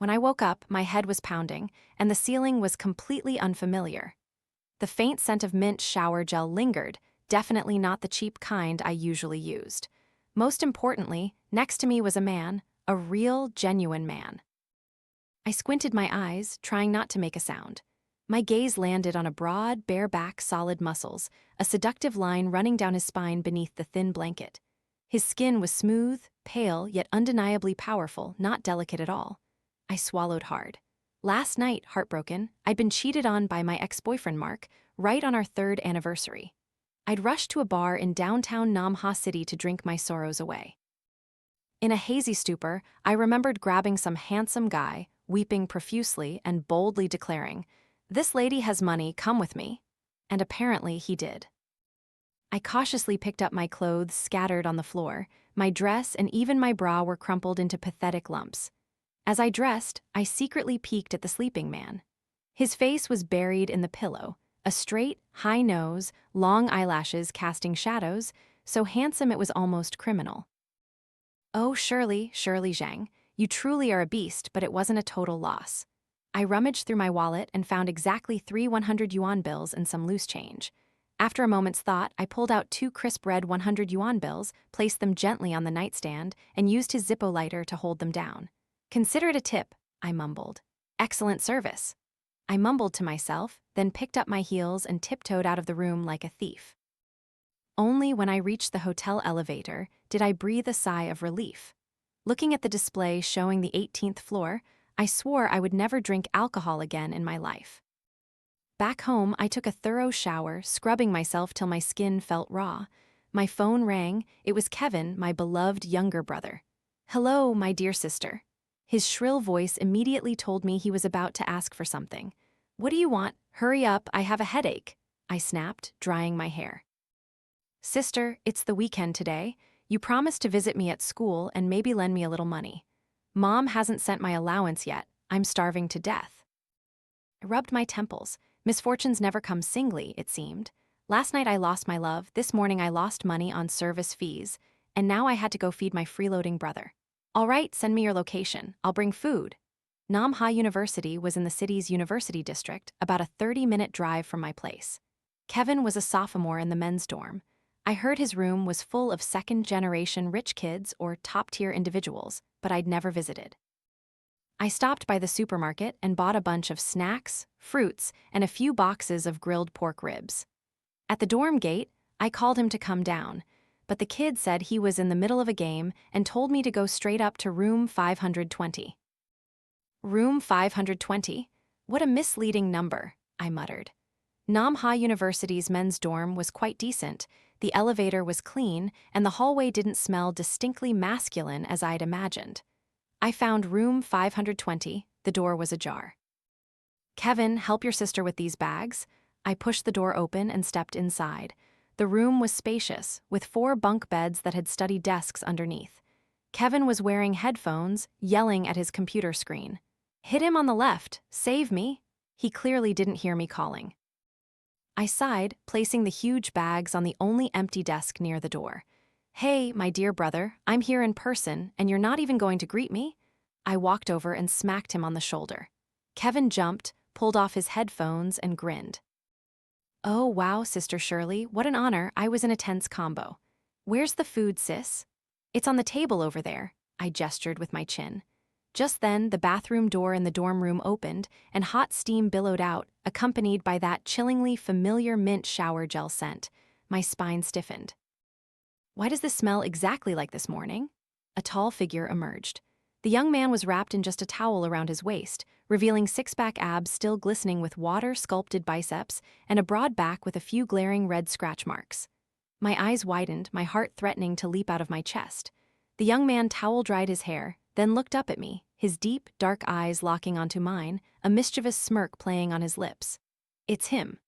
When I woke up, my head was pounding, and the ceiling was completely unfamiliar. The faint scent of mint shower gel lingered, definitely not the cheap kind I usually used. Most importantly, next to me was a man, a real, genuine man. I squinted my eyes, trying not to make a sound. My gaze landed on a broad, bare back, solid muscles, a seductive line running down his spine beneath the thin blanket. His skin was smooth, pale, yet undeniably powerful, not delicate at all. I swallowed hard. Last night, heartbroken, I'd been cheated on by my ex-boyfriend Mark, right on our 3rd anniversary. I'd rushed to a bar in downtown Namha City to drink my sorrows away. In a hazy stupor, I remembered grabbing some handsome guy, weeping profusely and boldly declaring, "This lady has money, come with me." And apparently he did. I cautiously picked up my clothes scattered on the floor. My dress and even my bra were crumpled into pathetic lumps. As I dressed, I secretly peeked at the sleeping man. His face was buried in the pillow, a straight, high nose, long eyelashes casting shadows, so handsome it was almost criminal. Oh, Shirley Zhang, you truly are a beast, but it wasn't a total loss. I rummaged through my wallet and found exactly 3 100 yuan bills and some loose change. After a moment's thought, I pulled out 2 crisp red 100 yuan bills, placed them gently on the nightstand, and used his Zippo lighter to hold them down. "Consider it a tip," I mumbled. "Excellent service." I mumbled to myself, then picked up my heels and tiptoed out of the room like a thief. Only when I reached the hotel elevator did I breathe a sigh of relief. Looking at the display showing the 18th floor, I swore I would never drink alcohol again in my life. Back home, I took a thorough shower, scrubbing myself till my skin felt raw. My phone rang. It was Kevin, my beloved younger brother. "Hello, my dear sister." His shrill voice immediately told me he was about to ask for something. "What do you want? Hurry up, I have a headache," I snapped, drying my hair. "Sister, it's the weekend today. You promised to visit me at school and maybe lend me a little money. Mom hasn't sent my allowance yet. I'm starving to death." I rubbed my temples. Misfortunes never come singly, it seemed. Last night I lost my love, this morning I lost money on service fees, and now I had to go feed my freeloading brother. "All right, send me your location. I'll bring food." Namha University was in the city's university district, about a 30-minute drive from my place. Kevin was a sophomore in the men's dorm. I heard his room was full of second-generation rich kids or top-tier individuals, but I'd never visited. I stopped by the supermarket and bought a bunch of snacks, fruits, and a few boxes of grilled pork ribs. At the dorm gate, I called him to come down, but the kid said he was in the middle of a game and told me to go straight up to room 520. Room 520? What a misleading number, I muttered. Namha University's men's dorm was quite decent, the elevator was clean, and the hallway didn't smell distinctly masculine as I'd imagined. I found room 520, the door was ajar. "Kevin, help your sister with these bags." I pushed the door open and stepped inside. The room was spacious, with 4 bunk beds that had study desks underneath. Kevin was wearing headphones, yelling at his computer screen. "Hit him on the left, save me." He clearly didn't hear me calling. I sighed, placing the huge bags on the only empty desk near the door. "Hey, my dear brother, I'm here in person, and you're not even going to greet me?" I walked over and smacked him on the shoulder. Kevin jumped, pulled off his headphones, and grinned. "Oh, wow, Sister Shirley, what an honor. I was in a tense combo. Where's the food, sis?" "It's on the table over there," I gestured with my chin. Just then, the bathroom door in the dorm room opened, and hot steam billowed out, accompanied by that chillingly familiar mint shower gel scent. My spine stiffened. Why does this smell exactly like this morning? A tall figure emerged. The young man was wrapped in just a towel around his waist, revealing six-pack abs still glistening with water-sculpted biceps and a broad back with a few glaring red scratch marks. My eyes widened, my heart threatening to leap out of my chest. The young man towel-dried his hair, then looked up at me, his deep, dark eyes locking onto mine, a mischievous smirk playing on his lips. "It's him.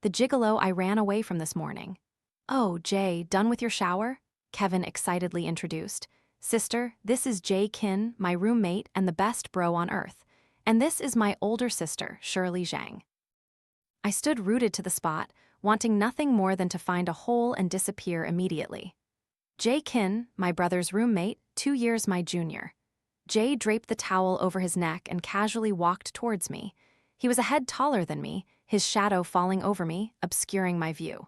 The gigolo I ran away from this morning." "Oh, Jay, done with your shower?" Kevin excitedly introduced. "Sister, this is Jay Kin, my roommate and the best bro on earth. And this is my older sister, Shirley Zhang." I stood rooted to the spot, wanting nothing more than to find a hole and disappear immediately. Jay Kin, my brother's roommate, 2 years my junior. Jay draped the towel over his neck and casually walked towards me. He was a head taller than me, his shadow falling over me, obscuring my view.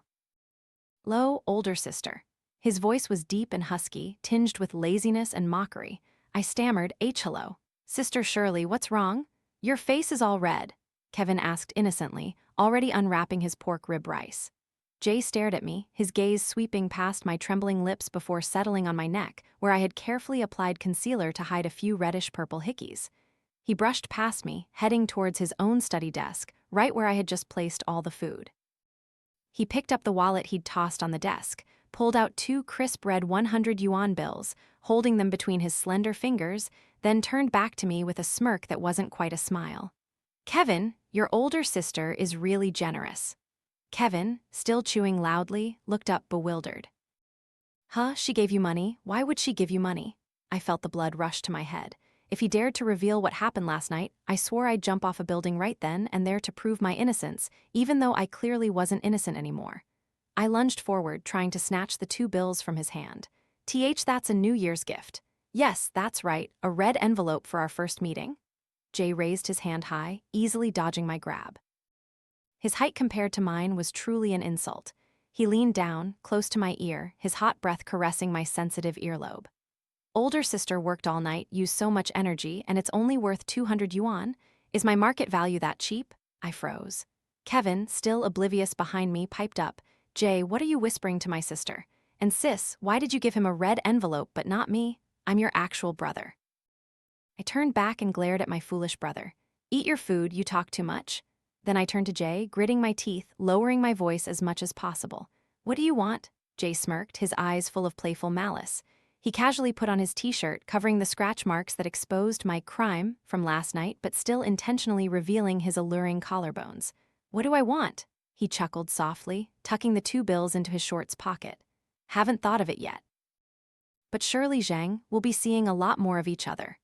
"Lo, older sister." His voice was deep and husky, tinged with laziness and mockery. I stammered, "Hello. Sister Shirley, what's wrong? Your face is all red," Kevin asked innocently, already unwrapping his pork rib rice. Jay stared at me, his gaze sweeping past my trembling lips before settling on my neck, where I had carefully applied concealer to hide a few reddish-purple hickeys. He brushed past me, heading towards his own study desk, right where I had just placed all the food. He picked up the wallet he'd tossed on the desk, pulled out 2 crisp red 100 Yuan bills, holding them between his slender fingers, then turned back to me with a smirk that wasn't quite a smile. "Kevin, your older sister is really generous." Kevin, still chewing loudly, looked up bewildered. "Huh, she gave you money? Why would she give you money?" I felt the blood rush to my head. If he dared to reveal what happened last night, I swore I'd jump off a building right then and there to prove my innocence, even though I clearly wasn't innocent anymore. I lunged forward, trying to snatch the 2 bills from his hand. That's a New Year's gift." "Yes, that's right, a red envelope for our first meeting." Jay raised his hand high, easily dodging my grab. His height compared to mine was truly an insult. He leaned down, close to my ear, his hot breath caressing my sensitive earlobe. "Older sister worked all night, used so much energy, and it's only worth 200 yuan? Is my market value that cheap?" I froze. Kevin, still oblivious behind me, piped up, "Jay, what are you whispering to my sister? And sis, why did you give him a red envelope but not me? I'm your actual brother." I turned back and glared at my foolish brother. "Eat your food, you talk too much." Then I turned to Jay, gritting my teeth, lowering my voice as much as possible. "What do you want?" Jay smirked, his eyes full of playful malice. He casually put on his t-shirt, covering the scratch marks that exposed my crime from last night, but still intentionally revealing his alluring collarbones. "What do I want?" He chuckled softly, tucking the 2 bills into his shorts pocket. "Haven't thought of it yet. But surely, Zhang, we'll be seeing a lot more of each other."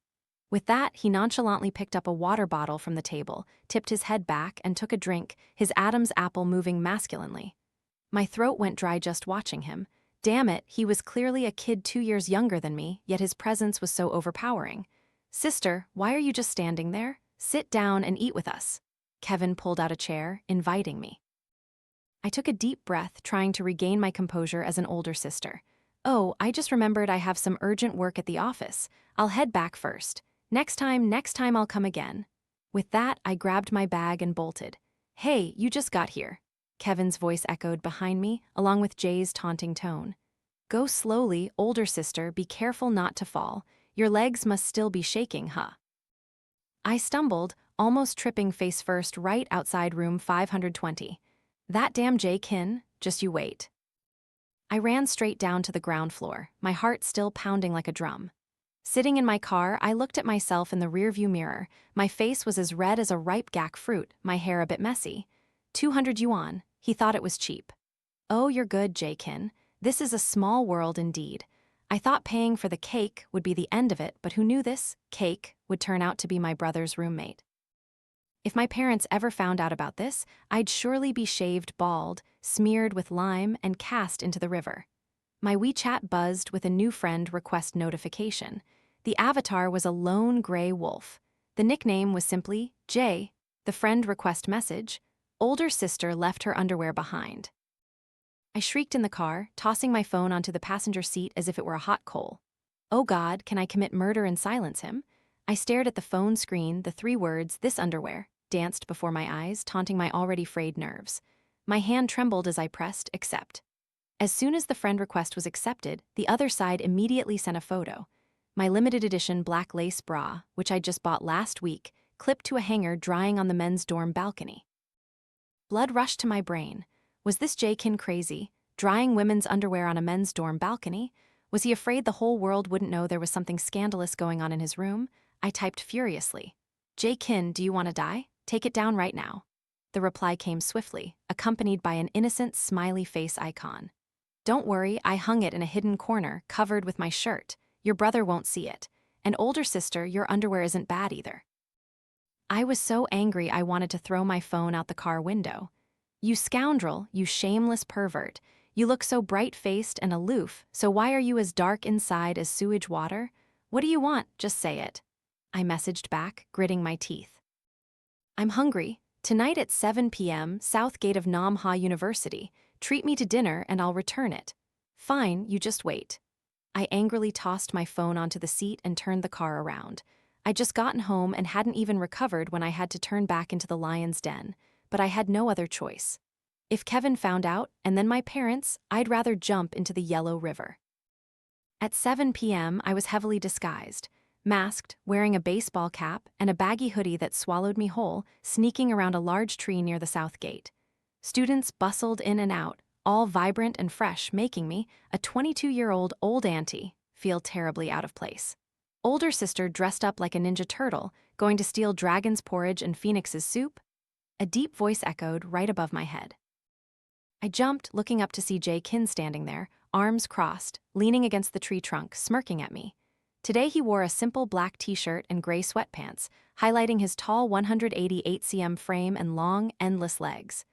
With that, he nonchalantly picked up a water bottle from the table, tipped his head back, and took a drink, his Adam's apple moving masculinely. My throat went dry just watching him. Damn it, he was clearly a kid 2 years younger than me, yet his presence was so overpowering. "Sister, why are you just standing there? Sit down and eat with us." Kevin pulled out a chair, inviting me. I took a deep breath, trying to regain my composure as an older sister. "Oh, I just remembered I have some urgent work at the office. I'll head back first. Next time I'll come again." With that, I grabbed my bag and bolted. "Hey, you just got here." Kevin's voice echoed behind me, along with Jay's taunting tone. "Go slowly, older sister, be careful not to fall. Your legs must still be shaking, huh?" I stumbled, almost tripping face first right outside room 520. "That damn Jay Kin, just you wait." I ran straight down to the ground floor, my heart still pounding like a drum. Sitting in my car, I looked at myself in the rearview mirror. My face was as red as a ripe gak fruit, my hair a bit messy. 200 yuan, he thought it was cheap. "Oh, you're good, Jaykin. This is a small world indeed. I thought paying for the cake would be the end of it, but who knew this cake would turn out to be my brother's roommate? If my parents ever found out about this, I'd surely be shaved bald, smeared with lime, and cast into the river." My WeChat buzzed with a new friend request notification. The avatar was a lone gray wolf. The nickname was simply Jay. The friend request message: "Older sister left her underwear behind." I shrieked in the car, tossing my phone onto the passenger seat as if it were a hot coal. Oh God, can I commit murder and silence him? I stared at the phone screen, the 3 words, "this underwear," danced before my eyes, taunting my already frayed nerves. My hand trembled as I pressed accept. As soon as the friend request was accepted, the other side immediately sent a photo. My limited edition black lace bra, which I'd just bought last week, clipped to a hanger drying on the men's dorm balcony. Blood rushed to my brain. Was this Jaykin crazy? Drying women's underwear on a men's dorm balcony? Was he afraid the whole world wouldn't know there was something scandalous going on in his room? I typed furiously. "Jaykin, do you want to die? Take it down right now." The reply came swiftly, accompanied by an innocent smiley face icon. "Don't worry, I hung it in a hidden corner, covered with my shirt. Your brother won't see it. And older sister, your underwear isn't bad either." I was so angry I wanted to throw my phone out the car window. "You scoundrel, you shameless pervert. You look so bright-faced and aloof, so why are you as dark inside as sewage water? What do you want? Just say it." I messaged back, gritting my teeth. I'm hungry. Tonight at 7 p.m., South Gate of Nam Ha University. Treat me to dinner and I'll return it. Fine, you just wait. I angrily tossed my phone onto the seat and turned the car around. I'd just gotten home and hadn't even recovered when I had to turn back into the lion's den, but I had no other choice. If Kevin found out, and then my parents, I'd rather jump into the Yellow River. At 7 p.m., I was heavily disguised, masked, wearing a baseball cap and a baggy hoodie that swallowed me whole, sneaking around a large tree near the south gate. Students bustled in and out, all vibrant and fresh, making me, a 22-year-old old auntie, feel terribly out of place. Older sister dressed up like a ninja turtle, going to steal dragon's porridge and phoenix's soup? A deep voice echoed right above my head. I jumped, looking up to see Jay Kin standing there, arms crossed, leaning against the tree trunk, smirking at me. Today he wore a simple black t-shirt and gray sweatpants, highlighting his tall 188 cm frame and long, endless legs.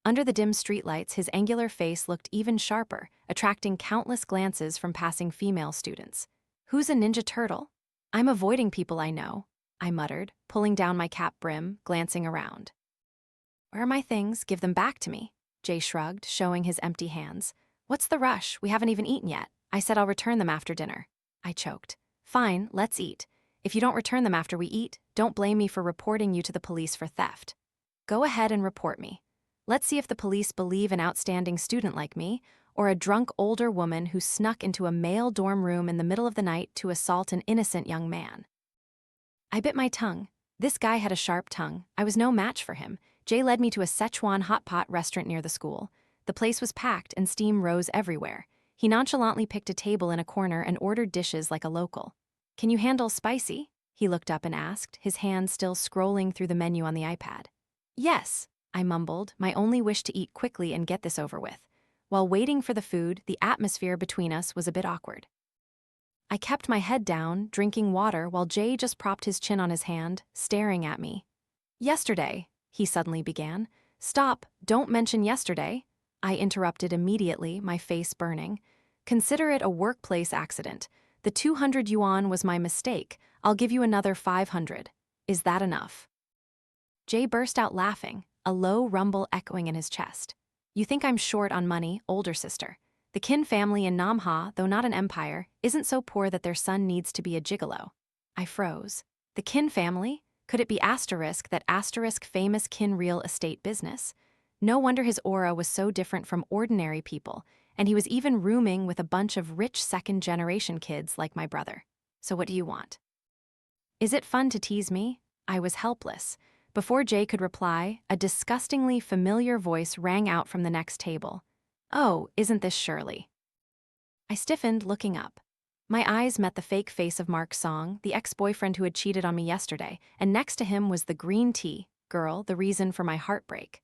Under the dim streetlights, his angular face looked even sharper, attracting countless glances from passing female students. Who's a ninja turtle? I'm avoiding people I know, I muttered, pulling down my cap brim, glancing around. Where are my things? Give them back to me. Jay shrugged, showing his empty hands. What's the rush? We haven't even eaten yet. I said I'll return them after dinner. I choked. Fine, let's eat. If you don't return them after we eat, don't blame me for reporting you to the police for theft. Go ahead and report me. Let's see if the police believe an outstanding student like me, or a drunk older woman who snuck into a male dorm room in the middle of the night to assault an innocent young man. I bit my tongue. This guy had a sharp tongue. I was no match for him. Jay led me to a Szechuan hot pot restaurant near the school. The place was packed and steam rose everywhere. He nonchalantly picked a table in a corner and ordered dishes like a local. Can you handle spicy? He looked up and asked, his hand still scrolling through the menu on the iPad. Yes, I mumbled, my only wish to eat quickly and get this over with. While waiting for the food, the atmosphere between us was a bit awkward. I kept my head down, drinking water, while Jay just propped his chin on his hand, staring at me. Yesterday, he suddenly began. Stop, don't mention yesterday. I interrupted immediately, my face burning. Consider it a workplace accident. The 200 yuan was my mistake. I'll give you another 500. Is that enough? Jay burst out laughing, a low rumble echoing in his chest. You think I'm short on money, older sister. The Kin family in Nam Ha, though not an empire, isn't so poor that their son needs to be a gigolo. I froze. The Kin family? Could it be that famous Kin real estate business? No wonder his aura was so different from ordinary people, and he was even rooming with a bunch of rich second-generation kids like my brother. So what do you want? Is it fun to tease me? I was helpless. Before Jay could reply, a disgustingly familiar voice rang out from the next table. Oh, isn't this Shirley? I stiffened, looking up. My eyes met the fake face of Mark Song, the ex-boyfriend who had cheated on me yesterday, and next to him was the green tea girl, the reason for my heartbreak.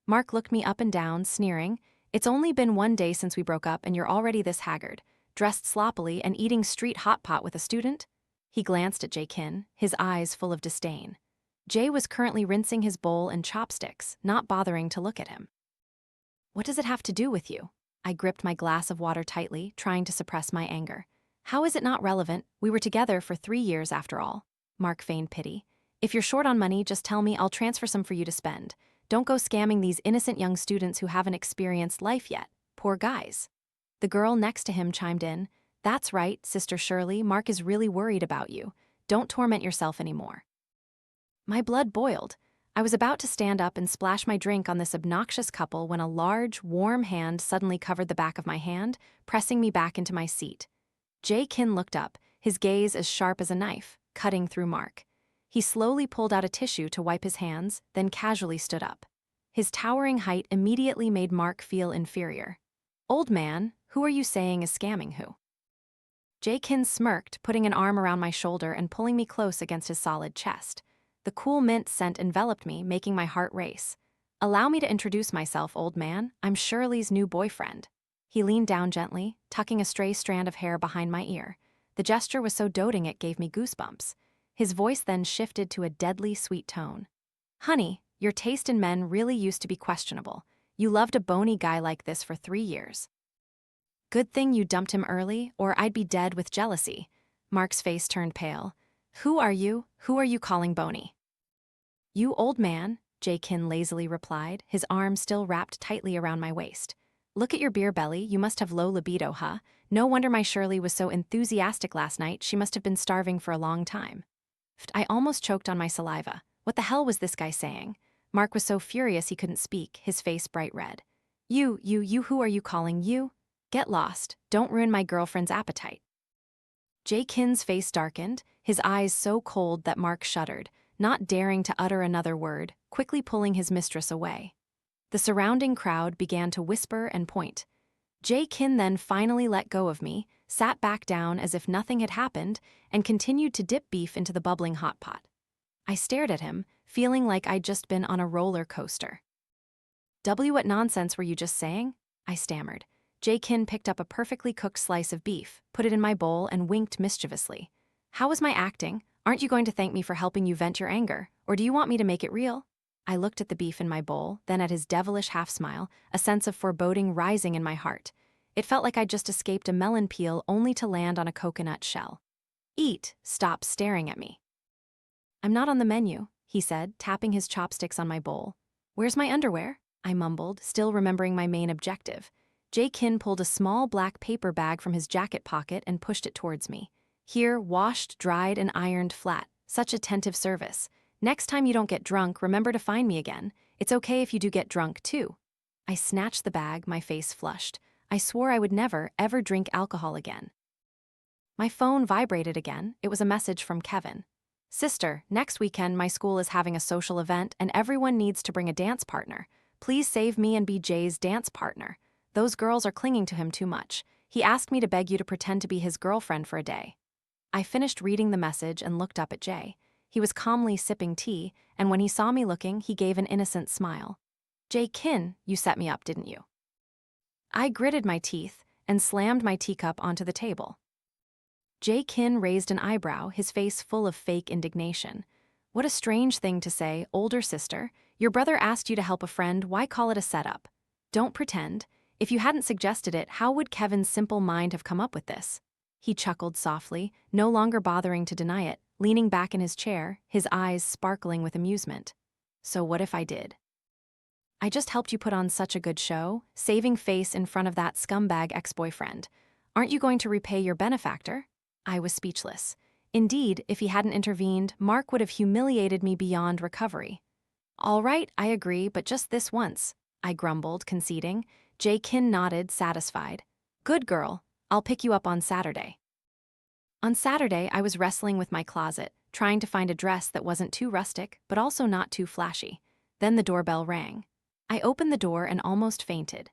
Mark looked me up and down, sneering. It's only been 1 day since we broke up and you're already this haggard, dressed sloppily and eating street hot pot with a student? He glanced at Jay Kin, his eyes full of disdain. Jay was currently rinsing his bowl and chopsticks, not bothering to look at him. What does it have to do with you? I gripped my glass of water tightly, trying to suppress my anger. How is it not relevant? We were together for 3 years after all. Mark feigned pity. If you're short on money, just tell me, I'll transfer some for you to spend. Don't go scamming these innocent young students who haven't experienced life yet. Poor guys. The girl next to him chimed in. That's right, Sister Shirley, Mark is really worried about you. Don't torment yourself anymore. My blood boiled. I was about to stand up and splash my drink on this obnoxious couple when a large, warm hand suddenly covered the back of my hand, pressing me back into my seat. Jay Kin looked up, his gaze as sharp as a knife, cutting through Mark. He slowly pulled out a tissue to wipe his hands, then casually stood up. His towering height immediately made Mark feel inferior. Old man, who are you saying is scamming who? Jay Kin smirked, putting an arm around my shoulder and pulling me close against his solid chest. The cool mint scent enveloped me, making my heart race. Allow me to introduce myself, old man. I'm Shirley's new boyfriend. He leaned down gently, tucking a stray strand of hair behind my ear. The gesture was so doting it gave me goosebumps. His voice then shifted to a deadly sweet tone. Honey, your taste in men really used to be questionable. You loved a bony guy like this for 3 years. Good thing you dumped him early, or I'd be dead with jealousy. Mark's face turned pale. Who are you? Who are you calling bony? You old man, Kin lazily replied, his arm still wrapped tightly around my waist. Look at your beer belly, you must have low libido, huh? No wonder my Shirley was so enthusiastic last night, she must have been starving for a long time. I almost choked on my saliva. What the hell was this guy saying? Mark was so furious he couldn't speak, his face bright red. You, who are you calling you? Get lost, don't ruin my girlfriend's appetite. Kin's face darkened, his eyes so cold that Mark shuddered, not daring to utter another word, quickly pulling his mistress away. The surrounding crowd began to whisper and point. Kin then finally let go of me, sat back down as if nothing had happened, and continued to dip beef into the bubbling hot pot. I stared at him, feeling like I'd just been on a roller coaster. What nonsense were you just saying? I stammered. Kin picked up a perfectly cooked slice of beef, put it in my bowl, and winked mischievously. How was my acting? Aren't you going to thank me for helping you vent your anger, or do you want me to make it real? I looked at the beef in my bowl, then at his devilish half-smile, a sense of foreboding rising in my heart. It felt like I'd just escaped a melon peel only to land on a coconut shell. Eat, stop staring at me. I'm not on the menu, he said, tapping his chopsticks on my bowl. Where's my underwear? I mumbled, still remembering my main objective. Kin pulled a small black paper bag from his jacket pocket and pushed it towards me. Here, washed, dried, and ironed flat. Such attentive service. Next time you don't get drunk, remember to find me again. It's okay if you do get drunk, too. I snatched the bag, my face flushed. I swore I would never, ever drink alcohol again. My phone vibrated again. It was a message from Kevin. Sister, next weekend my school is having a social event and everyone needs to bring a dance partner. Please save me and be Jay's dance partner. Those girls are clinging to him too much. He asked me to beg you to pretend to be his girlfriend for a day. I finished reading the message and looked up at Jay. He was calmly sipping tea, and when he saw me looking, he gave an innocent smile. Kin, you set me up, didn't you? I gritted my teeth and slammed my teacup onto the table. Kin raised an eyebrow, his face full of fake indignation. What a strange thing to say, older sister. Your brother asked you to help a friend, why call it a setup? Don't pretend. If you hadn't suggested it, how would Kevin's simple mind have come up with this? He chuckled softly, no longer bothering to deny it, leaning back in his chair, his eyes sparkling with amusement. So what if I did? I just helped you put on such a good show, saving face in front of that scumbag ex-boyfriend. Aren't you going to repay your benefactor? I was speechless. Indeed, if he hadn't intervened, Mark would have humiliated me beyond recovery. All right, I agree, but just this once, I grumbled, conceding. Kin nodded, satisfied. Good girl, I'll pick you up on Saturday. On Saturday, I was wrestling with my closet, trying to find a dress that wasn't too rustic, but also not too flashy. Then the doorbell rang. I opened the door and almost fainted.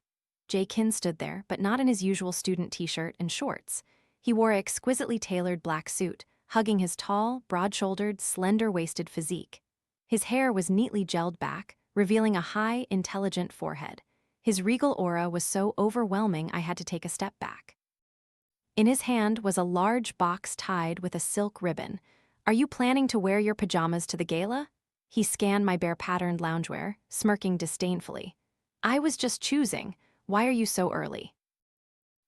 Kin stood there, but not in his usual student t-shirt and shorts. He wore an exquisitely tailored black suit, hugging his tall, broad-shouldered, slender-waisted physique. His hair was neatly gelled back, revealing a high, intelligent forehead. His regal aura was so overwhelming I had to take a step back. In his hand was a large box tied with a silk ribbon. Are you planning to wear your pajamas to the gala? He scanned my bare-patterned loungewear, smirking disdainfully. I was just choosing. Why are you so early?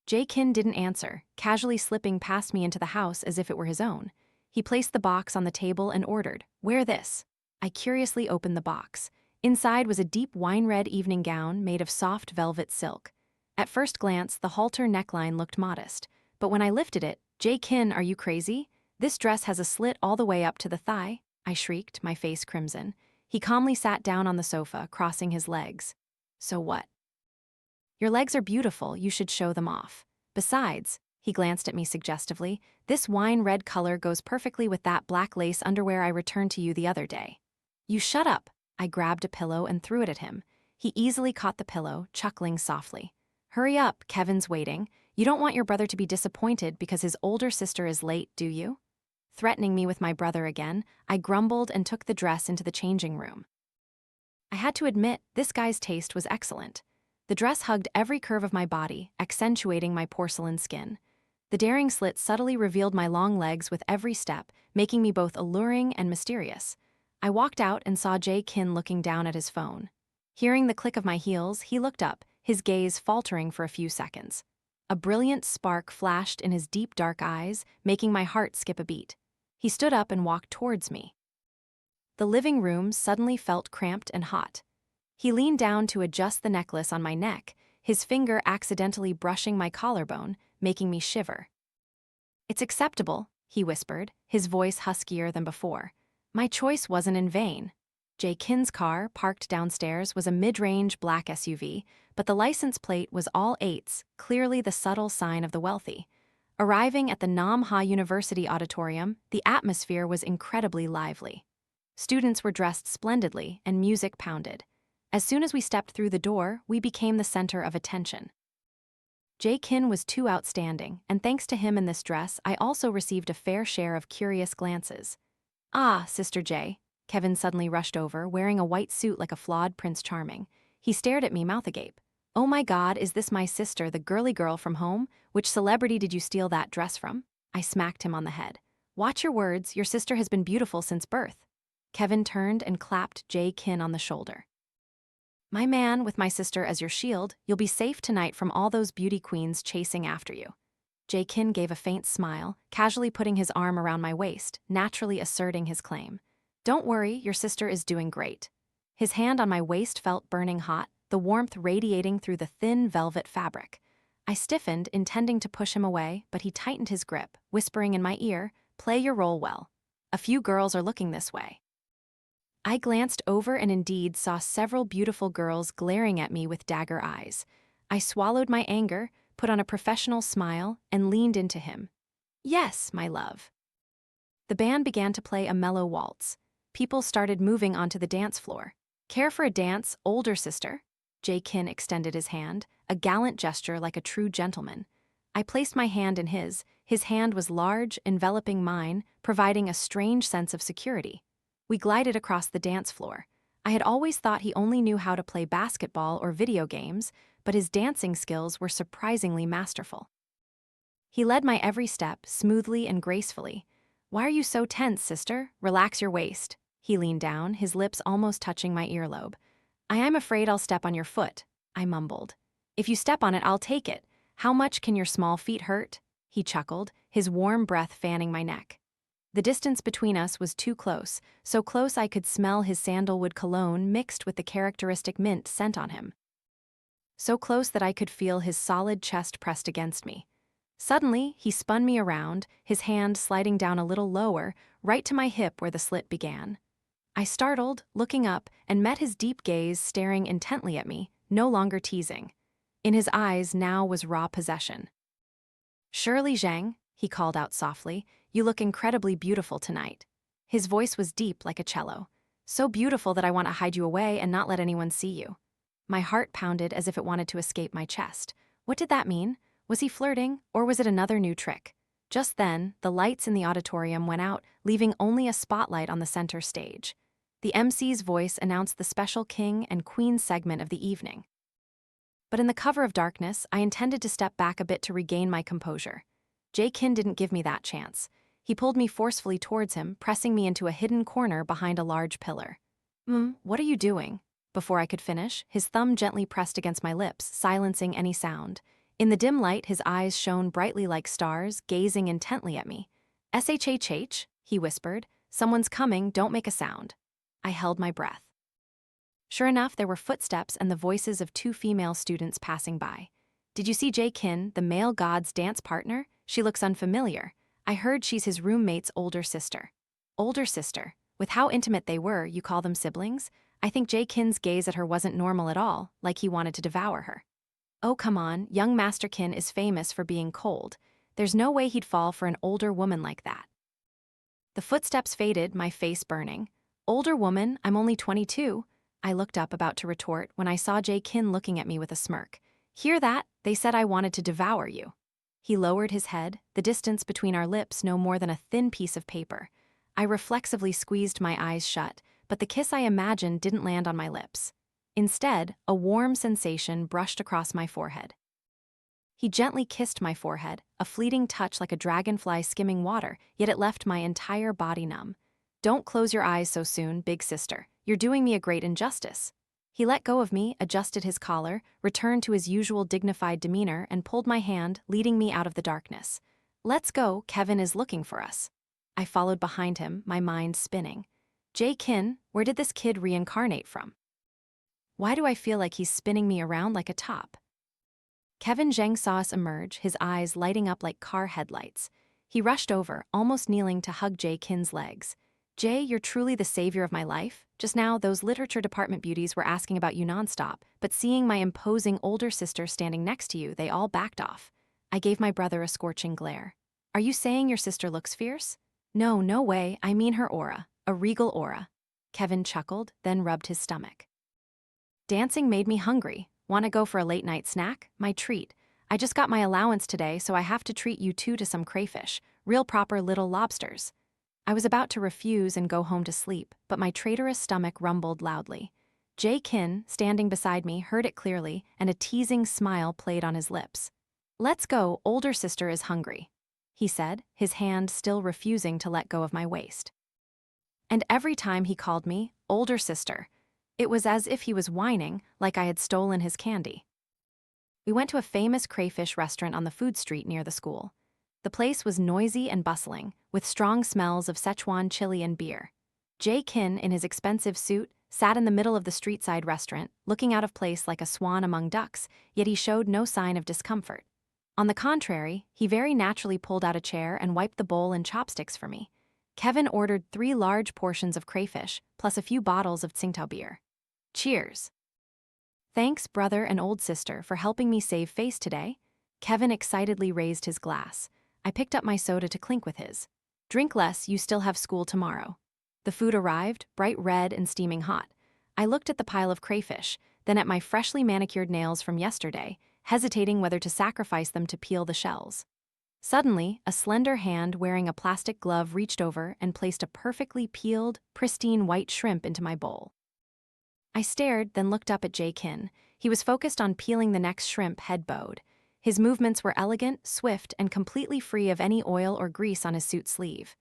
Kin didn't answer, casually slipping past me into the house as if it were his own. He placed the box on the table and ordered, "Wear this." I curiously opened the box. Inside was a deep wine-red evening gown made of soft velvet silk. At first glance, the halter neckline looked modest. But when I lifted it, Kin, are you crazy? This dress has a slit all the way up to the thigh, I shrieked, my face crimson. He calmly sat down on the sofa, crossing his legs. So what? Your legs are beautiful, you should show them off. Besides, he glanced at me suggestively, this wine-red color goes perfectly with that black lace underwear I returned to you the other day. You shut up. I grabbed a pillow and threw it at him. He easily caught the pillow, chuckling softly. Hurry up, Kevin's waiting. You don't want your brother to be disappointed because his older sister is late, do you? Threatening me with my brother again, I grumbled and took the dress into the changing room. I had to admit, this guy's taste was excellent. The dress hugged every curve of my body, accentuating my porcelain skin. The daring slit subtly revealed my long legs with every step, making me both alluring and mysterious. I walked out and saw Kin looking down at his phone. Hearing the click of my heels, he looked up, his gaze faltering for a few seconds. A brilliant spark flashed in his deep dark eyes, making my heart skip a beat. He stood up and walked towards me. The living room suddenly felt cramped and hot. He leaned down to adjust the necklace on my neck, his finger accidentally brushing my collarbone, making me shiver. "It's acceptable," he whispered, his voice huskier than before. My choice wasn't in vain. Jae Kin's car, parked downstairs, was a mid-range black SUV, but the license plate was all 8s, clearly the subtle sign of the wealthy. Arriving at the Nam Ha University auditorium, the atmosphere was incredibly lively. Students were dressed splendidly, and music pounded. As soon as we stepped through the door, we became the center of attention. Jae Kin was too outstanding, and thanks to him in this dress, I also received a fair share of curious glances. "Ah, Sister Jae." Kevin suddenly rushed over, wearing a white suit like a flawed Prince Charming. He stared at me, mouth agape. "Oh my God, is this my sister, the girly girl from home? Which celebrity did you steal that dress from?" I smacked him on the head. "Watch your words, your sister has been beautiful since birth." Kevin turned and clapped Jae Kin on the shoulder. "My man, with my sister as your shield, you'll be safe tonight from all those beauty queens chasing after you." Jae Kin gave a faint smile, casually putting his arm around my waist, naturally asserting his claim. "Don't worry, your sister is doing great." His hand on my waist felt burning hot, the warmth radiating through the thin velvet fabric. I stiffened, intending to push him away, but he tightened his grip, whispering in my ear, "Play your role well. A few girls are looking this way." I glanced over and indeed saw several beautiful girls glaring at me with dagger eyes. I swallowed my anger, put on a professional smile, and leaned into him. "Yes, my love." The band began to play a mellow waltz. People started moving onto the dance floor. "Care for a dance, older sister?" Jae Kin extended his hand, a gallant gesture like a true gentleman. I placed my hand in his. His hand was large, enveloping mine, providing a strange sense of security. We glided across the dance floor. I had always thought he only knew how to play basketball or video games, but his dancing skills were surprisingly masterful. He led my every step, smoothly and gracefully. "Why are you so tense, sister? Relax your waist." He leaned down, his lips almost touching my earlobe. "I am afraid I'll step on your foot," I mumbled. "If you step on it, I'll take it. How much can your small feet hurt?" He chuckled, his warm breath fanning my neck. The distance between us was too close, so close I could smell his sandalwood cologne mixed with the characteristic mint scent on him. So close that I could feel his solid chest pressed against me. Suddenly, he spun me around, his hand sliding down a little lower, right to my hip where the slit began. I startled, looking up, and met his deep gaze staring intently at me, no longer teasing. In his eyes now was raw possession. "Shirley Zhang," he called out softly, "you look incredibly beautiful tonight." His voice was deep like a cello. "So beautiful that I want to hide you away and not let anyone see you." My heart pounded as if it wanted to escape my chest. What did that mean? Was he flirting, or was it another new trick? Just then, the lights in the auditorium went out, leaving only a spotlight on the center stage. The MC's voice announced the special King and Queen segment of the evening. But in the cover of darkness, I intended to step back a bit to regain my composure. Jae Kin didn't give me that chance. He pulled me forcefully towards him, pressing me into a hidden corner behind a large pillar. What are you doing?" Before I could finish, his thumb gently pressed against my lips, silencing any sound. In the dim light, his eyes shone brightly like stars, gazing intently at me. "SHHH," he whispered. "Someone's coming, don't make a sound." I held my breath. Sure enough, there were footsteps and the voices of 2 female students passing by. "Did you see Jae Kin, the male god's dance partner? She looks unfamiliar. I heard she's his roommate's older sister." Older sister. With how intimate they were, you call them siblings? I think Jae Kin's gaze at her wasn't normal at all, like he wanted to devour her. Oh, come on, young Master Kin is famous for being cold. There's no way he'd fall for an older woman like that. The footsteps faded, my face burning. "Older woman, I'm only 22. I looked up, about to retort, when I saw Jae Kin looking at me with a smirk. "Hear that? They said I wanted to devour you." He lowered his head, the distance between our lips no more than a thin piece of paper. I reflexively squeezed my eyes shut, but the kiss I imagined didn't land on my lips. Instead, a warm sensation brushed across my forehead. He gently kissed my forehead, a fleeting touch like a dragonfly skimming water, yet it left my entire body numb. "Don't close your eyes so soon, big sister. You're doing me a great injustice." He let go of me, adjusted his collar, returned to his usual dignified demeanor, and pulled my hand, leading me out of the darkness. "Let's go, Kevin is looking for us." I followed behind him, my mind spinning. Jae-kin, where did this kid reincarnate from? Why do I feel like he's spinning me around like a top? Kevin Zheng saw us emerge, his eyes lighting up like car headlights. He rushed over, almost kneeling to hug Jae-kin's legs. Jae, you're truly the savior of my life. Just now, those literature department beauties were asking about you nonstop, but seeing my imposing older sister standing next to you, they all backed off. I gave my brother a scorching glare. Are you saying your sister looks fierce? No, no way, I mean her aura, a regal aura. Kevin chuckled, then rubbed his stomach. Dancing made me hungry. Want to go for a late-night snack? My treat. I just got my allowance today, so I have to treat you two to some crayfish, real proper little lobsters. I was about to refuse and go home to sleep, but my traitorous stomach rumbled loudly. Jae-kin, standing beside me, heard it clearly, and a teasing smile played on his lips. Let's go, older sister is hungry, he said, his hand still refusing to let go of my waist. And every time he called me, older sister, it was as if he was whining, like I had stolen his candy. We went to a famous crayfish restaurant on the food street near the school. The place was noisy and bustling, with strong smells of Szechuan chili and beer. Jae-kin, in his expensive suit, sat in the middle of the street-side restaurant, looking out of place like a swan among ducks, yet he showed no sign of discomfort. On the contrary, he very naturally pulled out a chair and wiped the bowl and chopsticks for me. Kevin ordered 3 large portions of crayfish, plus a few bottles of Tsingtao beer. Cheers. Thanks, brother and old sister, for helping me save face today. Kevin excitedly raised his glass. I picked up my soda to clink with his. Drink less, you still have school tomorrow. The food arrived, bright red and steaming hot. I looked at the pile of crayfish, then at my freshly manicured nails from yesterday, hesitating whether to sacrifice them to peel the shells. Suddenly, a slender hand wearing a plastic glove reached over and placed a perfectly peeled, pristine white shrimp into my bowl. I stared, then looked up at Jae-kin. He was focused on peeling the next shrimp head bowed. His movements were elegant, swift, and completely free of any oil or grease on his suit sleeve.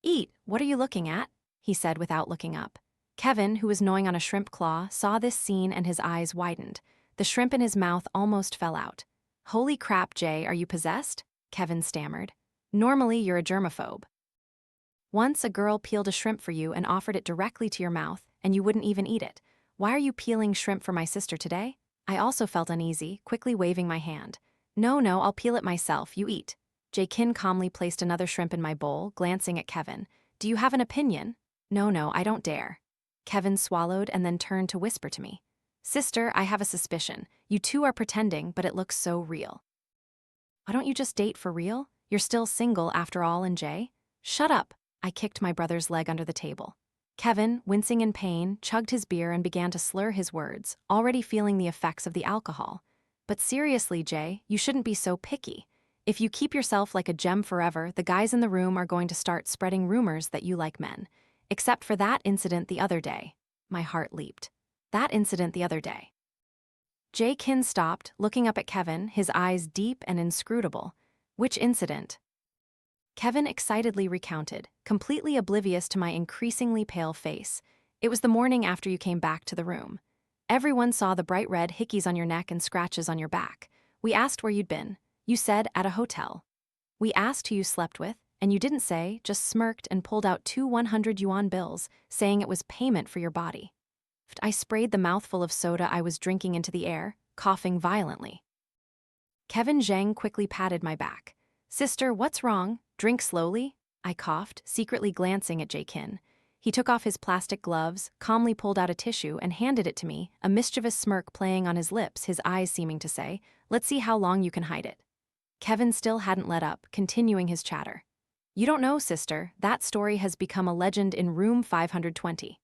Eat, what are you looking at? He said without looking up. Kevin, who was gnawing on a shrimp claw, saw this scene and his eyes widened. The shrimp in his mouth almost fell out. Holy crap, Jay, are you possessed? Kevin stammered. Normally, you're a germaphobe. Once a girl peeled a shrimp for you and offered it directly to your mouth, and you wouldn't even eat it. Why are you peeling shrimp for my sister today? I also felt uneasy, quickly waving my hand. No, I'll peel it myself, you eat. Jae-kin calmly placed another shrimp in my bowl, glancing at Kevin. Do you have an opinion? No, I don't dare. Kevin swallowed and then turned to whisper to me. Sister, I have a suspicion. You two are pretending, but it looks so real. Why don't you just date for real? You're still single after all, and Jay? Shut up. I kicked my brother's leg under the table. Kevin, wincing in pain, chugged his beer and began to slur his words, already feeling the effects of the alcohol. But seriously, Jay, you shouldn't be so picky. If you keep yourself like a gem forever, the guys in the room are going to start spreading rumors that you like men. Except for that incident the other day. My heart leaped. That incident the other day. Jae-kin stopped, looking up at Kevin, his eyes deep and inscrutable. Which incident? Kevin excitedly recounted, completely oblivious to my increasingly pale face. It was the morning after you came back to the room. Everyone saw the bright red hickeys on your neck and scratches on your back. We asked where you'd been. You said at a hotel. We asked who you slept with, and you didn't say, just smirked and pulled out 2 100 yuan bills, saying it was payment for your body. I sprayed the mouthful of soda I was drinking into the air, coughing violently. Kevin Zheng quickly patted my back. Sister, what's wrong? Drink slowly? I coughed, secretly glancing at Jae-kin. He took off his plastic gloves, calmly pulled out a tissue, and handed it to me, a mischievous smirk playing on his lips, his eyes seeming to say, let's see how long you can hide it. Kevin still hadn't let up, continuing his chatter. You don't know, sister, that story has become a legend in room 520.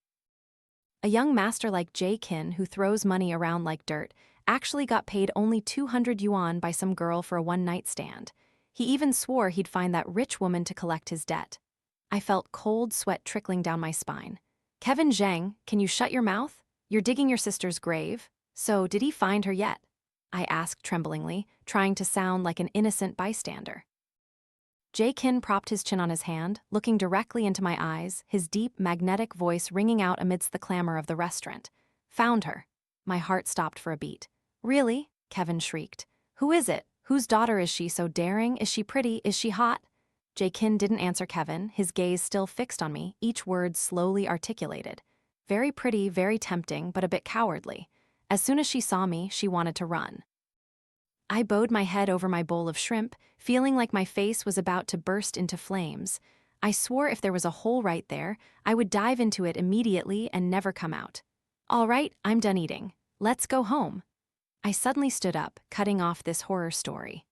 A young master like Jae-kin, who throws money around like dirt, actually got paid only 200 yuan by some girl for a one-night stand. He even swore he'd find that rich woman to collect his debt. I felt cold sweat trickling down my spine. Kevin Zheng, can you shut your mouth? You're digging your sister's grave. So, did he find her yet? I asked tremblingly, trying to sound like an innocent bystander. Jae-kin propped his chin on his hand, looking directly into my eyes, his deep, magnetic voice ringing out amidst the clamor of the restaurant. Found her. My heart stopped for a beat. Really? Kevin shrieked. Who is it? Whose daughter is she so daring? Is she pretty? Is she hot? Jae-kin didn't answer Kevin, his gaze still fixed on me, each word slowly articulated. Very pretty, very tempting, but a bit cowardly. As soon as she saw me, she wanted to run. I bowed my head over my bowl of shrimp, feeling like my face was about to burst into flames. I swore if there was a hole right there, I would dive into it immediately and never come out. All right, I'm done eating. Let's go home. I suddenly stood up, cutting off this horror story.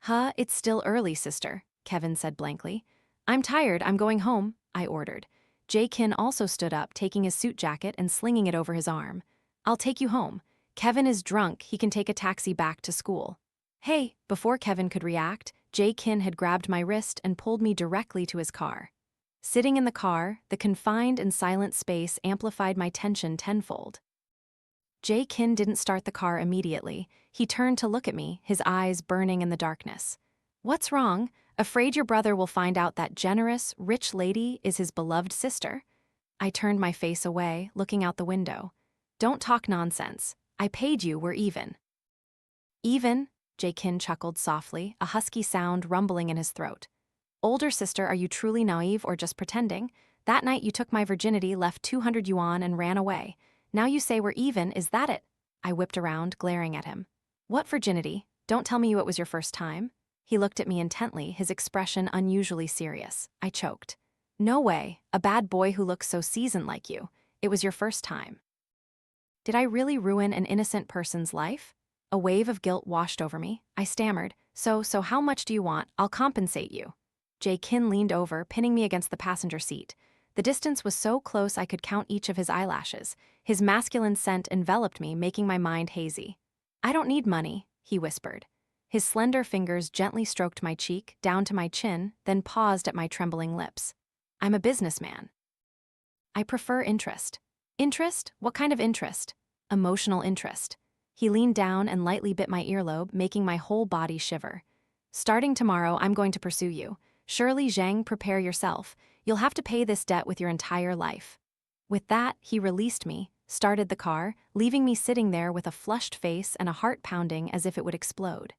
Huh, it's still early, sister, Kevin said blankly. I'm tired, I'm going home, I ordered. Jae-kin also stood up, taking his suit jacket and slinging it over his arm. I'll take you home. Kevin is drunk, he can take a taxi back to school. Hey, before Kevin could react, Jae-kin had grabbed my wrist and pulled me directly to his car. Sitting in the car, the confined and silent space amplified my tension tenfold. Jae-kin didn't start the car immediately. He turned to look at me, his eyes burning in the darkness. What's wrong? Afraid your brother will find out that generous, rich lady is his beloved sister? I turned my face away, looking out the window. Don't talk nonsense. I paid you, we're even. Even? Jae-kin chuckled softly, a husky sound rumbling in his throat. Older sister, are you truly naive or just pretending? That night you took my virginity, left 200 yuan and ran away. Now you say we're even, is that it? I whipped around, glaring at him. What virginity? Don't tell me it was your first time. He looked at me intently, his expression unusually serious. I choked. No way, a bad boy who looks so seasoned like you. It was your first time. Did I really ruin an innocent person's life? A wave of guilt washed over me. I stammered, so how much do you want? I'll compensate you. Jae-kin leaned over, pinning me against the passenger seat. The distance was so close I could count each of his eyelashes. His masculine scent enveloped me, making my mind hazy. I don't need money, he whispered. His slender fingers gently stroked my cheek, down to my chin, then paused at my trembling lips. I'm a businessman. I prefer interest. Interest? What kind of interest? Emotional interest. He leaned down and lightly bit my earlobe, making my whole body shiver. Starting tomorrow, I'm going to pursue you. Surely, Zhang, prepare yourself. You'll have to pay this debt with your entire life. With that, he released me, started the car, leaving me sitting there with a flushed face and a heart pounding as if it would explode.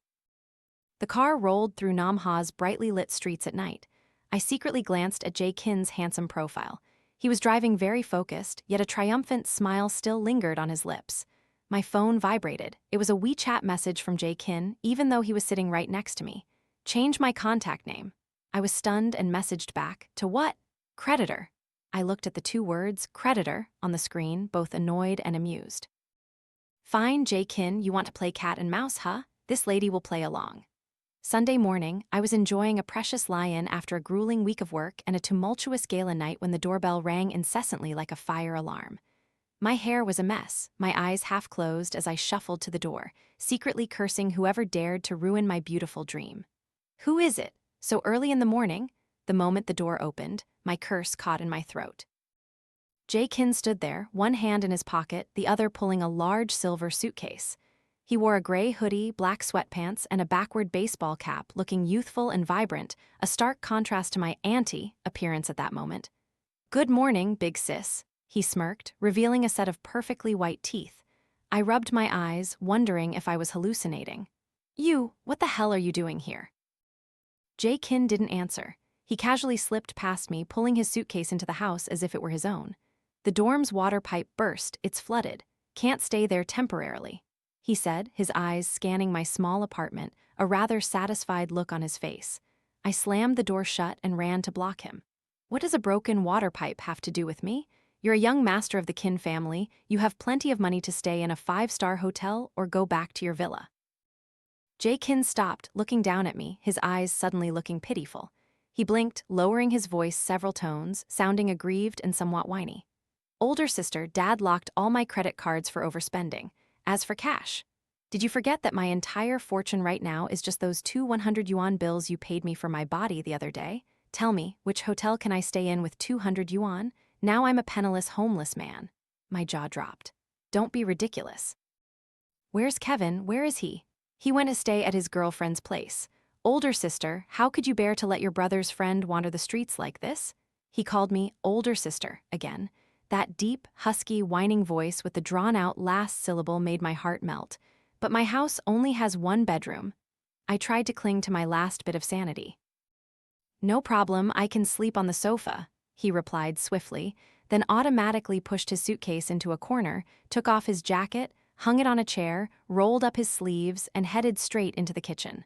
The car rolled through Namha's brightly lit streets at night. I secretly glanced at Jae-kin's handsome profile. He was driving very focused, yet a triumphant smile still lingered on his lips. My phone vibrated. It was a WeChat message from Jae-kin, even though he was sitting right next to me. Change my contact name. I was stunned and messaged back, to what? Creditor. I looked at the two words, creditor, on the screen, both annoyed and amused. Fine, Jae-kin, you want to play cat and mouse, huh? This lady will play along. Sunday morning, I was enjoying a precious lie-in after a grueling week of work and a tumultuous gala night when the doorbell rang incessantly like a fire alarm. My hair was a mess, my eyes half closed as I shuffled to the door, secretly cursing whoever dared to ruin my beautiful dream. Who is it? So early in the morning? The moment the door opened, my curse caught in my throat. Jae-kin stood there, one hand in his pocket, the other pulling a large silver suitcase. He wore a gray hoodie, black sweatpants, and a backward baseball cap, looking youthful and vibrant, a stark contrast to my auntie appearance at that moment. Good morning, big sis, he smirked, revealing a set of perfectly white teeth. I rubbed my eyes, wondering if I was hallucinating. You, what the hell are you doing here? Jae-kin didn't answer. He casually slipped past me, pulling his suitcase into the house as if it were his own. The dorm's water pipe burst, it's flooded. Can't stay there temporarily, he said, his eyes scanning my small apartment, a rather satisfied look on his face. I slammed the door shut and ran to block him. What does a broken water pipe have to do with me? You're a young master of the Kin family, you have plenty of money to stay in a 5-star hotel or go back to your villa. Jae-kin stopped, looking down at me, his eyes suddenly looking pitiful. He blinked, lowering his voice several tones, sounding aggrieved and somewhat whiny. Older sister, Dad locked all my credit cards for overspending. As for cash, did you forget that my entire fortune right now is just those 2 100 yuan bills you paid me for my body the other day? Tell me, which hotel can I stay in with 200 yuan? Now I'm a penniless homeless man. My jaw dropped. Don't be ridiculous. Where's Kevin? Where is he? He went to stay at his girlfriend's place. Older sister, how could you bear to let your brother's friend wander the streets like this? He called me older sister again. That deep, husky, whining voice with the drawn-out last syllable made my heart melt. But my house only has 1 bedroom. I tried to cling to my last bit of sanity. No problem, I can sleep on the sofa, he replied swiftly, then automatically pushed his suitcase into a corner, took off his jacket, hung it on a chair, rolled up his sleeves, and headed straight into the kitchen.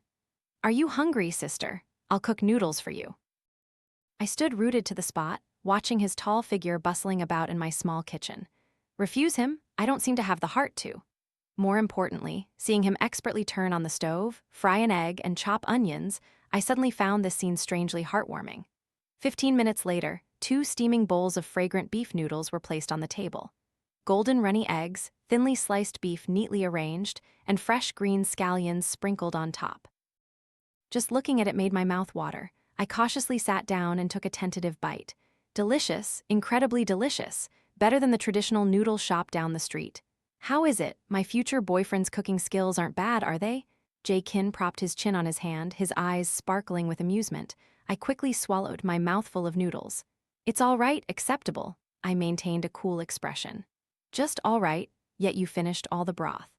Are you hungry, sister? I'll cook noodles for you. I stood rooted to the spot, watching his tall figure bustling about in my small kitchen. Refuse him? I don't seem to have the heart to. More importantly, seeing him expertly turn on the stove, fry an egg, and chop onions, I suddenly found this scene strangely heartwarming. 15 minutes later, 2 steaming bowls of fragrant beef noodles were placed on the table. Golden runny eggs, thinly sliced beef neatly arranged, and fresh green scallions sprinkled on top. Just looking at it made my mouth water. I cautiously sat down and took a tentative bite. Delicious, incredibly delicious, better than the traditional noodle shop down the street. How is it? My future boyfriend's cooking skills aren't bad, are they? Kin propped his chin on his hand, his eyes sparkling with amusement. I quickly swallowed my mouthful of noodles. It's all right, acceptable. I maintained a cool expression. Just all right, yet you finished all the broth.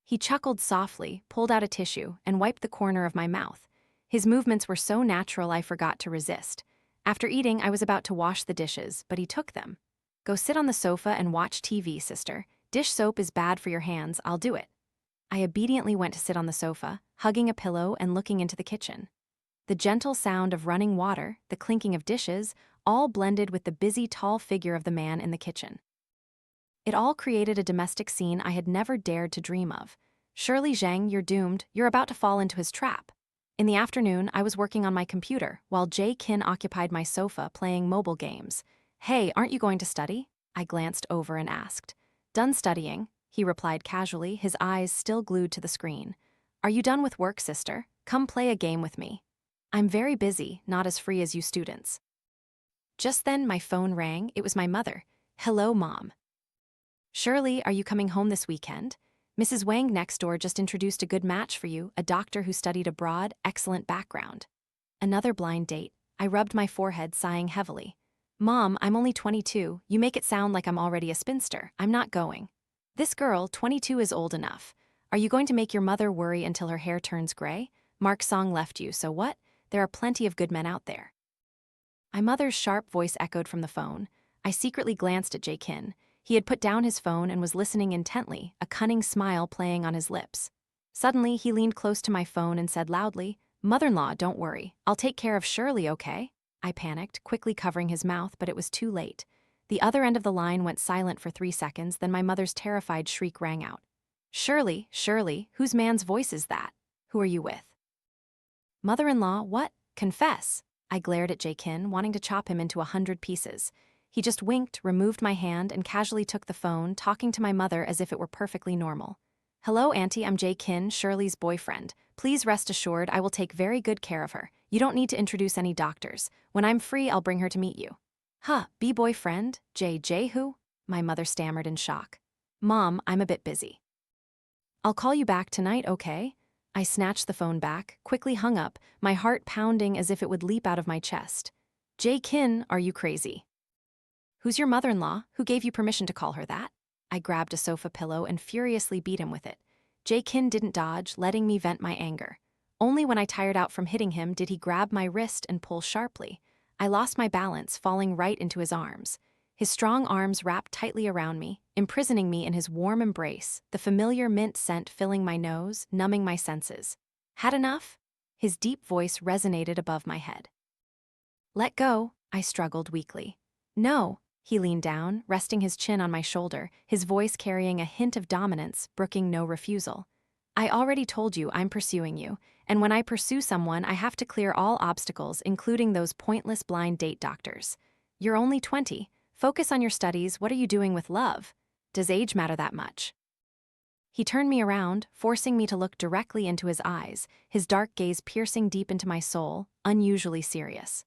He chuckled softly, pulled out a tissue, and wiped the corner of my mouth. His movements were so natural I forgot to resist. After eating, I was about to wash the dishes, but he took them. Go sit on the sofa and watch TV, sister. Dish soap is bad for your hands, I'll do it. I obediently went to sit on the sofa, hugging a pillow and looking into the kitchen. The gentle sound of running water, the clinking of dishes, all blended with the busy, tall figure of the man in the kitchen. It all created a domestic scene I had never dared to dream of. Surely, Zhang, you're doomed. You're about to fall into his trap. In the afternoon, I was working on my computer, while Kin occupied my sofa playing mobile games. Hey, aren't you going to study? I glanced over and asked. Done studying, he replied casually, his eyes still glued to the screen. Are you done with work, sister? Come play a game with me. I'm very busy, not as free as you students. Just then, my phone rang. It was my mother. Hello, Mom. Shirley, are you coming home this weekend? Mrs. Wang next door just introduced a good match for you, a doctor who studied abroad, excellent background. Another blind date. I rubbed my forehead, sighing heavily. Mom, I'm only 22. You make it sound like I'm already a spinster. I'm not going. This girl, 22, is old enough. Are you going to make your mother worry until her hair turns gray? Mark Song left you, so what? There are plenty of good men out there. My mother's sharp voice echoed from the phone. I secretly glanced at Kin. He had put down his phone and was listening intently, a cunning smile playing on his lips. Suddenly, he leaned close to my phone and said loudly, Mother-in-law, don't worry. I'll take care of Shirley, okay? I panicked, quickly covering his mouth, but it was too late. The other end of the line went silent for 3 seconds, then my mother's terrified shriek rang out. Shirley, Shirley, whose man's voice is that? Who are you with? Mother-in-law, what? Confess. I glared at Kin, wanting to chop him into 100 pieces. He just winked, removed my hand, and casually took the phone, talking to my mother as if it were perfectly normal. Hello, Auntie, I'm Kin, Shirley's boyfriend. Please rest assured I will take very good care of her. You don't need to introduce any doctors. When I'm free, I'll bring her to meet you. Huh, boyfriend? Who? My mother stammered in shock. Mom, I'm a bit busy. I'll call you back tonight, okay? I snatched the phone back, quickly hung up, my heart pounding as if it would leap out of my chest. Kin, are you crazy? Who's your mother-in-law? Who gave you permission to call her that? I grabbed a sofa pillow and furiously beat him with it. Kin didn't dodge, letting me vent my anger. Only when I tired out from hitting him did he grab my wrist and pull sharply. I lost my balance, falling right into his arms. His strong arms wrapped tightly around me, imprisoning me in his warm embrace, the familiar mint scent filling my nose, numbing my senses. Had enough? His deep voice resonated above my head. Let go, I struggled weakly. No. He leaned down, resting his chin on my shoulder, his voice carrying a hint of dominance, brooking no refusal. I already told you I'm pursuing you, and when I pursue someone, I have to clear all obstacles, including those pointless blind date doctors. You're only 20. Focus on your studies. What are you doing with love? Does age matter that much? He turned me around, forcing me to look directly into his eyes, his dark gaze piercing deep into my soul, unusually serious.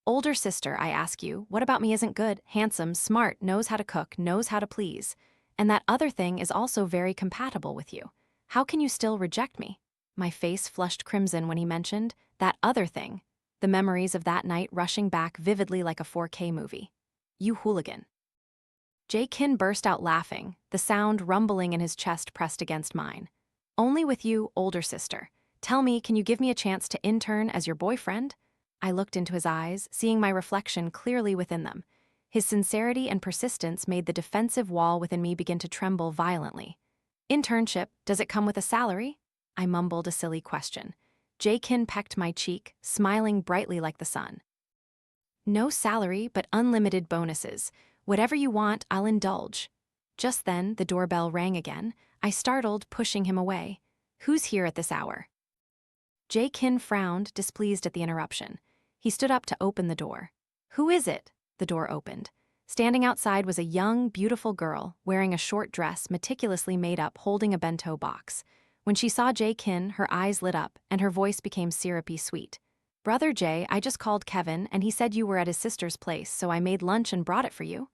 Older sister, I ask you, what about me isn't good, handsome, smart, knows how to cook, knows how to please? And that other thing is also very compatible with you. How can you still reject me? My face flushed crimson when he mentioned that other thing, the memories of that night rushing back vividly like a 4K movie. You hooligan. Kin burst out laughing, the sound rumbling in his chest pressed against mine. Only with you, older sister. Tell me, can you give me a chance to intern as your boyfriend? I looked into his eyes, seeing my reflection clearly within them. His sincerity and persistence made the defensive wall within me begin to tremble violently. Internship, does it come with a salary? I mumbled a silly question. Jae-kin pecked my cheek, smiling brightly like the sun. No salary, but unlimited bonuses. Whatever you want, I'll indulge. Just then, the doorbell rang again. I startled, pushing him away. Who's here at this hour? Jae-kin frowned, displeased at the interruption. He stood up to open the door. Who is it? The door opened. Standing outside was a young, beautiful girl, wearing a short dress meticulously made up, holding a bento box. When she saw Jae-kin, her eyes lit up, and her voice became syrupy sweet. Brother Jay, I just called Kevin, and he said you were at his sister's place, so I made lunch and brought it for you.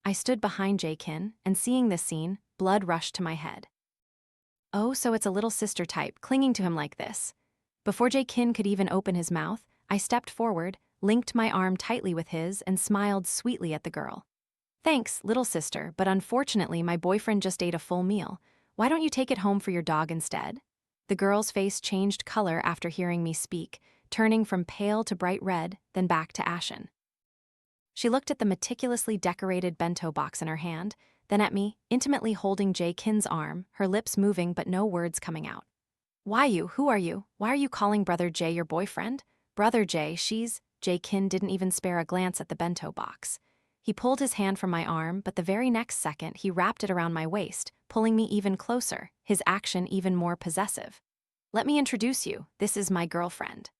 I stood behind Jae-kin, and seeing this scene, blood rushed to my head. Oh, so it's a little sister type, clinging to him like this. Before Jae-kin could even open his mouth, I stepped forward, linked my arm tightly with his, and smiled sweetly at the girl. Thanks, little sister, but unfortunately my boyfriend just ate a full meal. Why don't you take it home for your dog instead? The girl's face changed color after hearing me speak, turning from pale to bright red, then back to ashen. She looked at the meticulously decorated bento box in her hand, then at me, intimately holding Jae-kin's arm, her lips moving but no words coming out. Why you? Who are you? Why are you calling Brother Jay your boyfriend? Brother Jay, Jae-kin didn't even spare a glance at the bento box. He pulled his hand from my arm, but the very next second he wrapped it around my waist, pulling me even closer, his action even more possessive. Let me introduce you, this is my girlfriend.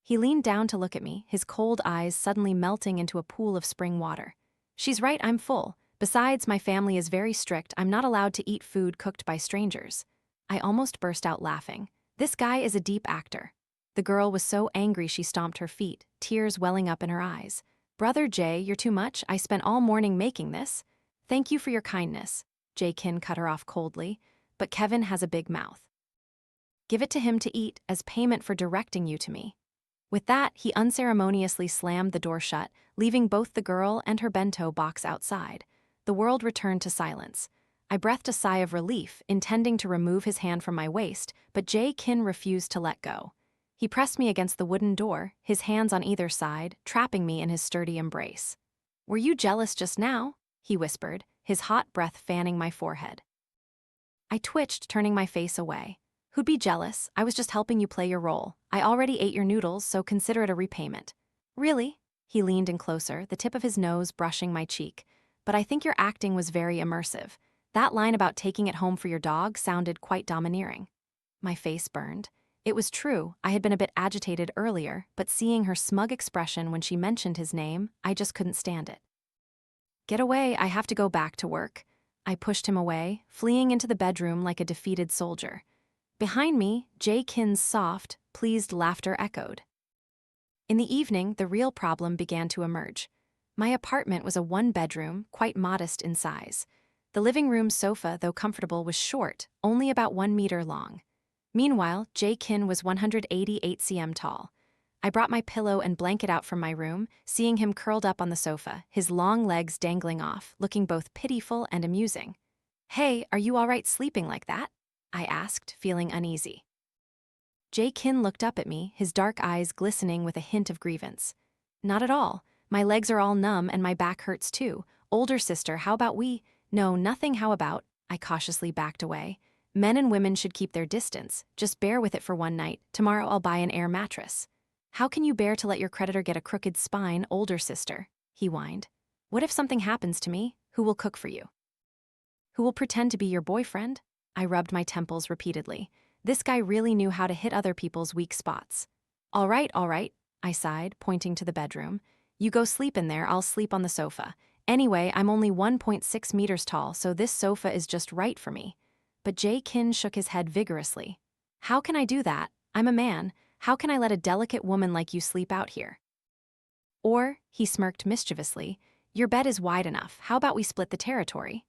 He leaned down to look at me, his cold eyes suddenly melting into a pool of spring water. She's right, I'm full. Besides, my family is very strict, I'm not allowed to eat food cooked by strangers. I almost burst out laughing. This guy is a deep actor. The girl was so angry she stomped her feet, tears welling up in her eyes. Brother Jay, you're too much, I spent all morning making this. Thank you for your kindness. Jae-kin cut her off coldly, but Kevin has a big mouth. Give it to him to eat as payment for directing you to me. With that, he unceremoniously slammed the door shut, leaving both the girl and her bento box outside. The world returned to silence. I breathed a sigh of relief, intending to remove his hand from my waist, but Jae-kin refused to let go. He pressed me against the wooden door, his hands on either side, trapping me in his sturdy embrace. Were you jealous just now? He whispered, his hot breath fanning my forehead. I twitched, turning my face away. Who'd be jealous? I was just helping you play your role. I already ate your noodles, so consider it a repayment. Really? He leaned in closer, the tip of his nose brushing my cheek. But I think your acting was very immersive. That line about taking it home for your dog sounded quite domineering. My face burned. It was true, I had been a bit agitated earlier, but seeing her smug expression when she mentioned his name, I just couldn't stand it. Get away, I have to go back to work. I pushed him away, fleeing into the bedroom like a defeated soldier. Behind me, Jae-kin's soft, pleased laughter echoed. In the evening, the real problem began to emerge. My apartment was a one-bedroom, quite modest in size. The living room sofa, though comfortable, was short, only about 1 meter long. Meanwhile, Jae-kin was 188 cm tall. I brought my pillow and blanket out from my room, seeing him curled up on the sofa, his long legs dangling off, looking both pitiful and amusing. Hey, are you all right sleeping like that? I asked, feeling uneasy. Jae-kin looked up at me, his dark eyes glistening with a hint of grievance. Not at all. My legs are all numb and my back hurts too. Older sister, how about we? No, nothing how about. I cautiously backed away. Men and women should keep their distance. Just bear with it for one night. Tomorrow I'll buy an air mattress. How can you bear to let your creditor get a crooked spine, older sister? He whined. What if something happens to me? Who will cook for you? Who will pretend to be your boyfriend? I rubbed my temples repeatedly. This guy really knew how to hit other people's weak spots. All right, I sighed, pointing to the bedroom. You go sleep in there, I'll sleep on the sofa. Anyway, I'm only 1.6 meters tall, so this sofa is just right for me. But Jae-kin shook his head vigorously. How can I do that? I'm a man. How can I let a delicate woman like you sleep out here? Or, he smirked mischievously, your bed is wide enough. How about we split the territory?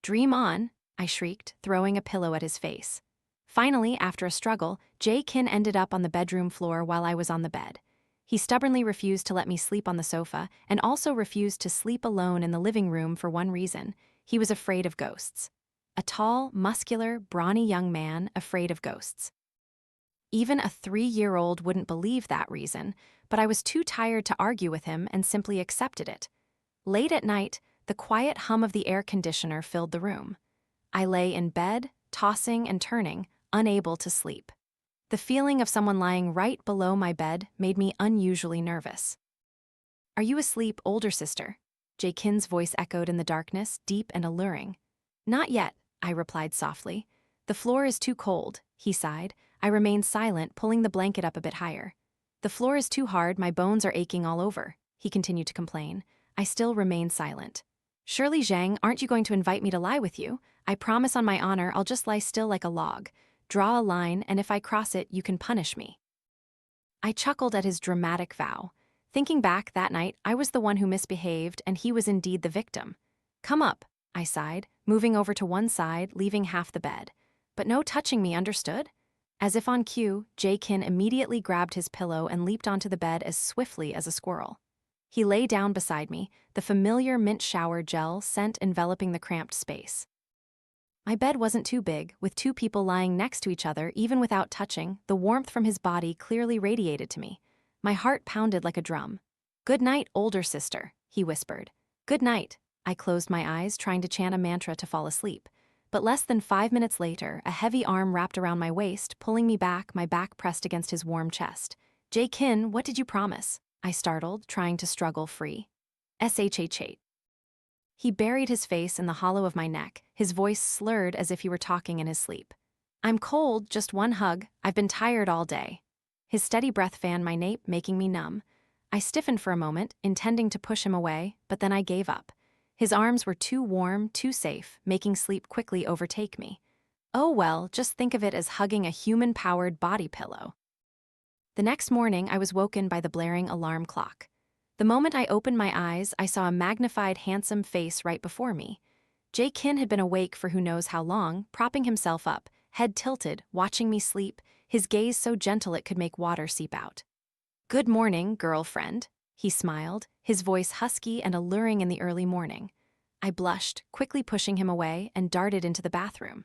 Dream on, I shrieked, throwing a pillow at his face. Finally, after a struggle, Jae-kin ended up on the bedroom floor while I was on the bed. He stubbornly refused to let me sleep on the sofa and also refused to sleep alone in the living room for one reason. He was afraid of ghosts. A tall, muscular, brawny young man afraid of ghosts. Even a 3-year-old wouldn't believe that reason, but I was too tired to argue with him and simply accepted it. Late at night, the quiet hum of the air conditioner filled the room. I lay in bed, tossing and turning, unable to sleep. The feeling of someone lying right below my bed made me unusually nervous. "Are you asleep, older sister?" Jae-kin's voice echoed in the darkness, deep and alluring. "Not yet," I replied softly. "The floor is too cold," he sighed. I remained silent, pulling the blanket up a bit higher. "The floor is too hard, my bones are aching all over," he continued to complain. I still remained silent. "Shirley Zhang, aren't you going to invite me to lie with you? I promise on my honor I'll just lie still like a log. Draw a line, and if I cross it, you can punish me." I chuckled at his dramatic vow. Thinking back that night, I was the one who misbehaved, and he was indeed the victim. "Come up," I sighed, moving over to one side, leaving half the bed. "But no touching me, understood?" As if on cue, Jae-kin immediately grabbed his pillow and leaped onto the bed as swiftly as a squirrel. He lay down beside me, the familiar mint shower gel scent enveloping the cramped space. My bed wasn't too big, with two people lying next to each other. Even without touching, the warmth from his body clearly radiated to me. My heart pounded like a drum. "Good night, older sister," he whispered. "Good night." I closed my eyes, trying to chant a mantra to fall asleep. But less than 5 minutes later, a heavy arm wrapped around my waist, pulling me back, my back pressed against his warm chest. "Jae-kin, what did you promise?" I startled, trying to struggle free. "SHH." He buried his face in the hollow of my neck, his voice slurred as if he were talking in his sleep. "I'm cold, just one hug. I've been tired all day." His steady breath fanned my nape, making me numb. I stiffened for a moment, intending to push him away, but then I gave up. His arms were too warm, too safe, making sleep quickly overtake me. Oh well, just think of it as hugging a human-powered body pillow. The next morning, I was woken by the blaring alarm clock. The moment I opened my eyes, I saw a magnified, handsome face right before me. Jae-kin had been awake for who knows how long, propping himself up, head tilted, watching me sleep, his gaze so gentle it could make water seep out. "Good morning, girlfriend," he smiled, his voice husky and alluring in the early morning. I blushed, quickly pushing him away, and darted into the bathroom.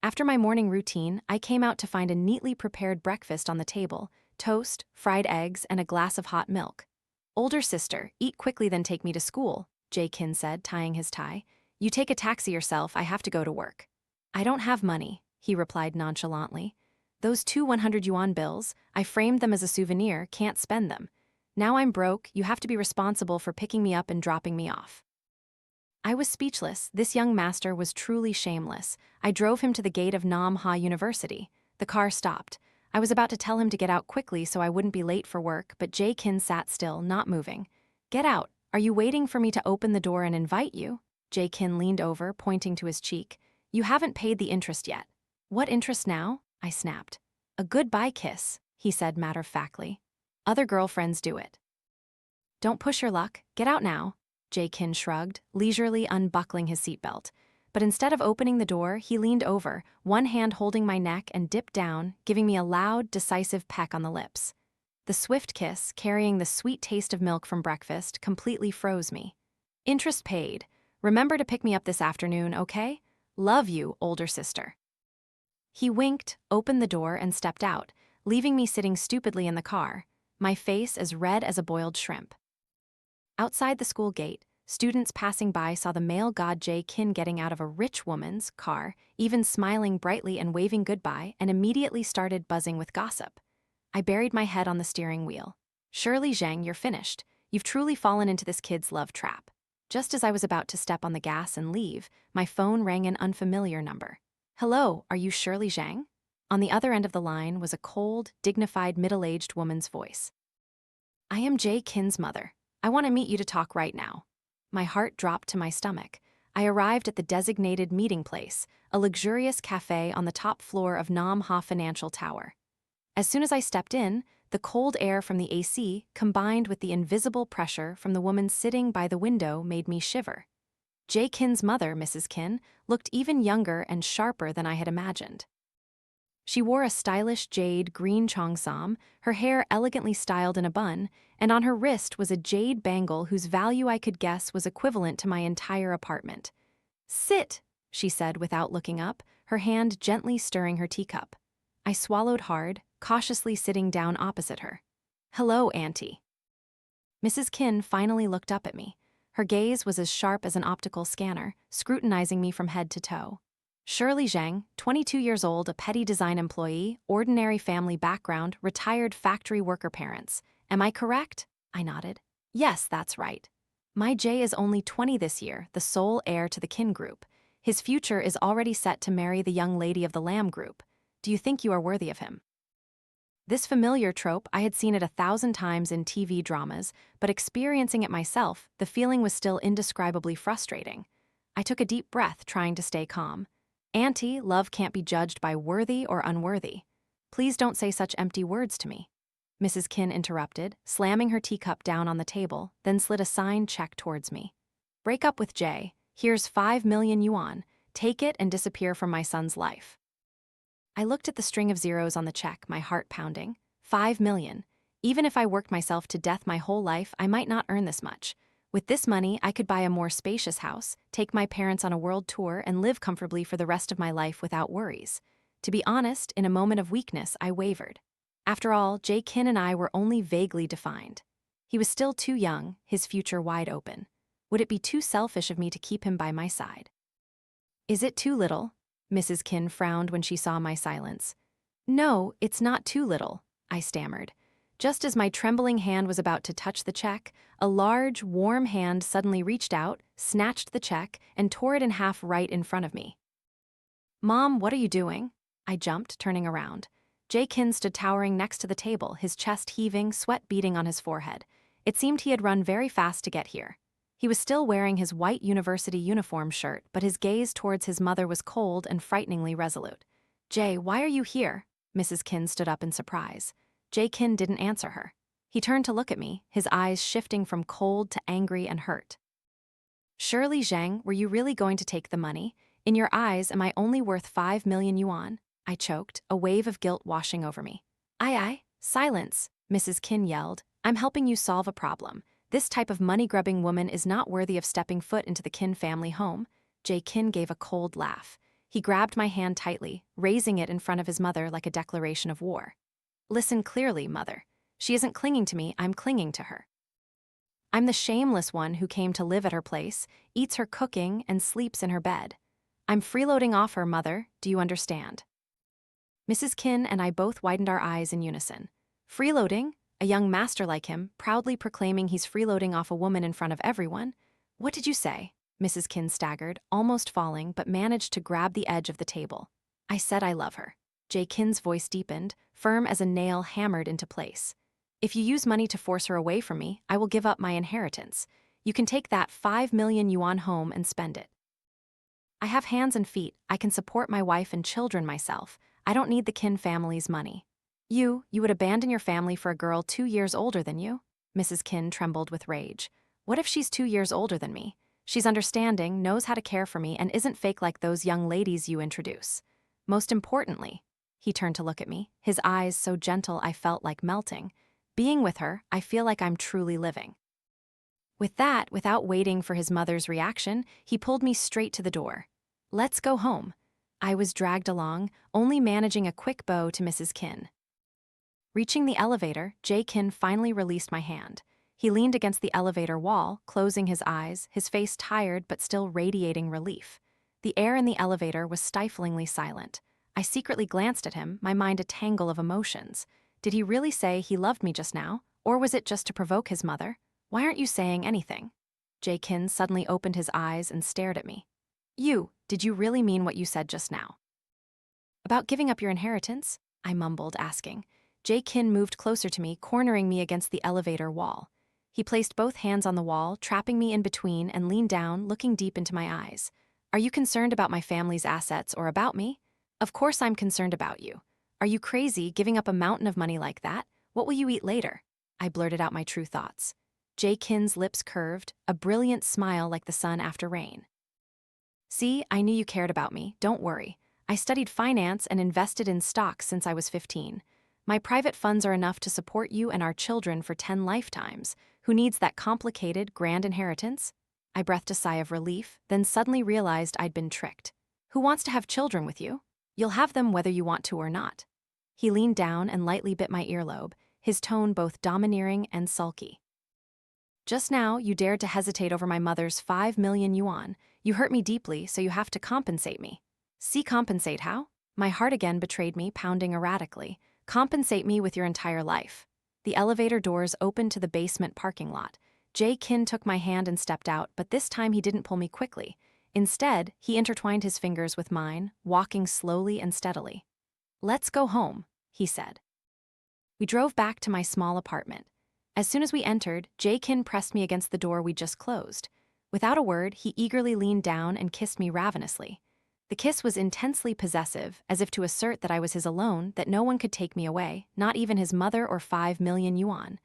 After my morning routine, I came out to find a neatly prepared breakfast on the table: toast, fried eggs, and a glass of hot milk. "Older sister, eat quickly then take me to school," Jae-kin said, tying his tie. "You take a taxi yourself, I have to go to work." "I don't have money," he replied nonchalantly. "Those 2 100 yuan bills, I framed them as a souvenir, can't spend them. Now I'm broke, you have to be responsible for picking me up and dropping me off." I was speechless. This young master was truly shameless. I drove him to the gate of Nam Ha University. The car stopped. I was about to tell him to get out quickly so I wouldn't be late for work, but Jae-kin sat still, not moving. "Get out. Are you waiting for me to open the door and invite you?" Jae-kin leaned over, pointing to his cheek. "You haven't paid the interest yet." "What interest now?" I snapped. "A goodbye kiss," he said matter-of-factly. "Other girlfriends do it." "Don't push your luck. Get out now." Jae-kin shrugged, leisurely unbuckling his seatbelt. But instead of opening the door, he leaned over, one hand holding my neck, and dipped down, giving me a loud, decisive peck on the lips. The swift kiss, carrying the sweet taste of milk from breakfast, completely froze me. "Interest paid. Remember to pick me up this afternoon, okay? Love you, older sister." He winked, opened the door, and stepped out, leaving me sitting stupidly in the car, my face as red as a boiled shrimp. Outside the school gate, students passing by saw the male god Jae-kin getting out of a rich woman's car, even smiling brightly and waving goodbye, and immediately started buzzing with gossip. I buried my head on the steering wheel. "Shirley Zhang, you're finished. You've truly fallen into this kid's love trap." Just as I was about to step on the gas and leave, my phone rang an unfamiliar number. "Hello, are you Shirley Zhang?" On the other end of the line was a cold, dignified, middle-aged woman's voice. "I am Jae-kin's mother. I want to meet you to talk right now." My heart dropped to my stomach. I arrived at the designated meeting place, a luxurious cafe on the top floor of Nam Ha Financial Tower. As soon as I stepped in, the cold air from the AC, combined with the invisible pressure from the woman sitting by the window, made me shiver. Jae-kin's mother, Mrs. Kin, looked even younger and sharper than I had imagined. She wore a stylish jade green cheongsam, her hair elegantly styled in a bun, and on her wrist was a jade bangle whose value I could guess was equivalent to my entire apartment. "Sit," she said without looking up, her hand gently stirring her teacup. I swallowed hard, cautiously sitting down opposite her. Hello, Auntie. Mrs. Kin finally looked up at me. Her gaze was as sharp as an optical scanner, scrutinizing me from head to toe. Shirley Zhang, 22 years old, a petty design employee, ordinary family background, retired factory worker parents. Am I correct? I nodded. Yes, that's right. My Jay is only 20 this year, the sole heir to the Kin group. His future is already set to marry the young lady of the Lamb group. Do you think you are worthy of him? This familiar trope, I had seen it 1,000 times in TV dramas, but experiencing it myself, the feeling was still indescribably frustrating. I took a deep breath, trying to stay calm. Auntie, love can't be judged by worthy or unworthy. Please don't say such empty words to me. Mrs. Kin interrupted, slamming her teacup down on the table, then slid a signed check towards me. Break up with Jay. Here's 5 million yuan. Take it and disappear from my son's life. I looked at the string of zeros on the check, my heart pounding. 5 million. Even if I worked myself to death my whole life, I might not earn this much. With this money, I could buy a more spacious house, take my parents on a world tour, and live comfortably for the rest of my life without worries. To be honest, in a moment of weakness, I wavered. After all, Jay Kin and I were only vaguely defined. He was still too young, his future wide open. Would it be too selfish of me to keep him by my side? Is it too little? Mrs. Kin frowned when she saw my silence. No, it's not too little, I stammered. Just as my trembling hand was about to touch the check, a large, warm hand suddenly reached out, snatched the check, and tore it in half right in front of me. Mom, what are you doing? I jumped, turning around. Jay Kin stood towering next to the table, his chest heaving, sweat beading on his forehead. It seemed he had run very fast to get here. He was still wearing his white university uniform shirt, but his gaze towards his mother was cold and frighteningly resolute. Jay, why are you here? Mrs. Kin stood up in surprise. Jay Kin didn't answer her. He turned to look at me, his eyes shifting from cold to angry and hurt. Shirley Zhang, were you really going to take the money? In your eyes, am I only worth 5 million yuan? I choked, a wave of guilt washing over me. Aye, silence, Mrs. Kin yelled. I'm helping you solve a problem. This type of money-grubbing woman is not worthy of stepping foot into the Kin family home. Jay Kin gave a cold laugh. He grabbed my hand tightly, raising it in front of his mother like a declaration of war. Listen clearly, mother. She isn't clinging to me, I'm clinging to her. I'm the shameless one who came to live at her place, eats her cooking, and sleeps in her bed. I'm freeloading off her, mother, do you understand? Mrs. Kin and I both widened our eyes in unison. Freeloading? A young master like him, proudly proclaiming he's freeloading off a woman in front of everyone? What did you say? Mrs. Kin staggered, almost falling, but managed to grab the edge of the table. I said I love her. Jay Kin's voice deepened, firm as a nail hammered into place. If you use money to force her away from me, I will give up my inheritance. You can take that 5 million yuan home and spend it. I have hands and feet, I can support my wife and children myself. I don't need the Kin family's money. You would abandon your family for a girl 2 years older than you? Mrs. Kin trembled with rage. What if she's 2 years older than me? She's understanding, knows how to care for me, and isn't fake like those young ladies you introduce. Most importantly, he turned to look at me, his eyes so gentle I felt like melting. Being with her, I feel like I'm truly living. With that, without waiting for his mother's reaction, he pulled me straight to the door. Let's go home. I was dragged along, only managing a quick bow to Mrs. Kin. Reaching the elevator, Jay Kin finally released my hand. He leaned against the elevator wall, closing his eyes, his face tired but still radiating relief. The air in the elevator was stiflingly silent. I secretly glanced at him, my mind a tangle of emotions. Did he really say he loved me just now, or was it just to provoke his mother? Why aren't you saying anything? Jay Kin suddenly opened his eyes and stared at me. Did you really mean what you said just now? About giving up your inheritance? I mumbled, asking. Jay Kin moved closer to me, cornering me against the elevator wall. He placed both hands on the wall, trapping me in between, and leaned down, looking deep into my eyes. Are you concerned about my family's assets or about me? Of course I'm concerned about you. Are you crazy, giving up a mountain of money like that? What will you eat later? I blurted out my true thoughts. Jay Kin's lips curved, a brilliant smile like the sun after rain. See, I knew you cared about me, don't worry. I studied finance and invested in stocks since I was 15. My private funds are enough to support you and our children for 10 lifetimes. Who needs that complicated, grand inheritance? I breathed a sigh of relief, then suddenly realized I'd been tricked. Who wants to have children with you? You'll have them whether you want to or not. He leaned down and lightly bit my earlobe, his tone both domineering and sulky. Just now, you dared to hesitate over my mother's 5 million yuan. You hurt me deeply, so you have to compensate me. See, compensate how? My heart again betrayed me, pounding erratically. Compensate me with your entire life. The elevator doors opened to the basement parking lot. Jae Kin took my hand and stepped out, but this time he didn't pull me quickly. Instead, he intertwined his fingers with mine, walking slowly and steadily. Let's go home, he said. We drove back to my small apartment. As soon as we entered, Jae Kin pressed me against the door we just closed. Without a word, he eagerly leaned down and kissed me ravenously. The kiss was intensely possessive, as if to assert that I was his alone, that no one could take me away, not even his mother or 5 million yuan.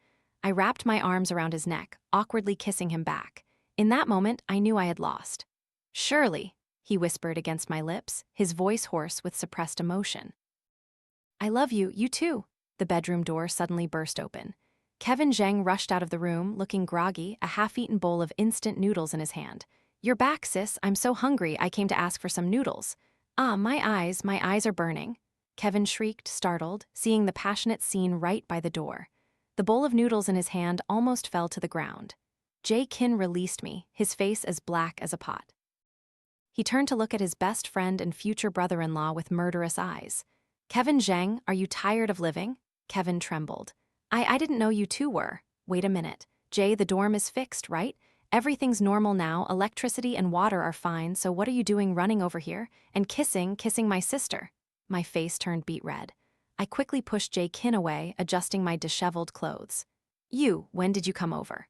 I wrapped my arms around his neck, awkwardly kissing him back. In that moment, I knew I had lost. Surely, he whispered against my lips, his voice hoarse with suppressed emotion. I love you, you too. The bedroom door suddenly burst open. Kevin Zhang rushed out of the room, looking groggy, a half-eaten bowl of instant noodles in his hand. You're back, sis. I'm so hungry, I came to ask for some noodles. Ah, my eyes are burning. Kevin shrieked, startled, seeing the passionate scene right by the door. The bowl of noodles in his hand almost fell to the ground. Jae Kin released me, his face as black as a pot. He turned to look at his best friend and future brother-in-law with murderous eyes. Kevin Zhang, are you tired of living? Kevin trembled. I didn't know you two were. Wait a minute. Jay, the dorm is fixed, right? Everything's normal now, electricity and water are fine, so what are you doing running over here? And kissing my sister. My face turned beet red. I quickly pushed Jae Kin away, adjusting my disheveled clothes. When did you come over?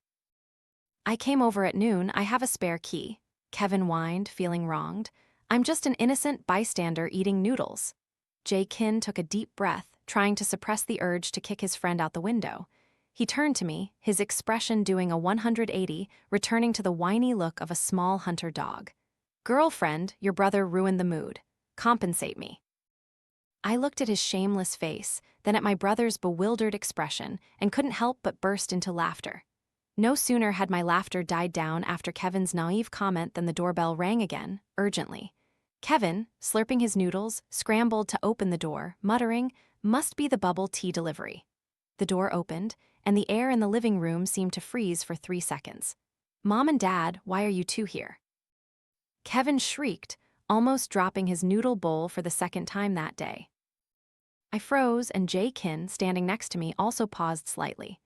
I came over at noon, I have a spare key. Kevin whined, feeling wronged. I'm just an innocent bystander eating noodles. Jae Kin took a deep breath, trying to suppress the urge to kick his friend out the window. He turned to me, his expression doing a 180, returning to the whiny look of a small hunter dog. Girlfriend, your brother ruined the mood. Compensate me. I looked at his shameless face, then at my brother's bewildered expression, and couldn't help but burst into laughter. No sooner had my laughter died down after Kevin's naive comment than the doorbell rang again, urgently. Kevin, slurping his noodles, scrambled to open the door, muttering, "Must be the bubble tea delivery." The door opened, and the air in the living room seemed to freeze for 3 seconds. Mom and Dad, why are you two here? Kevin shrieked, almost dropping his noodle bowl for the second time that day. I froze, and Jae Kin, standing next to me, also paused slightly.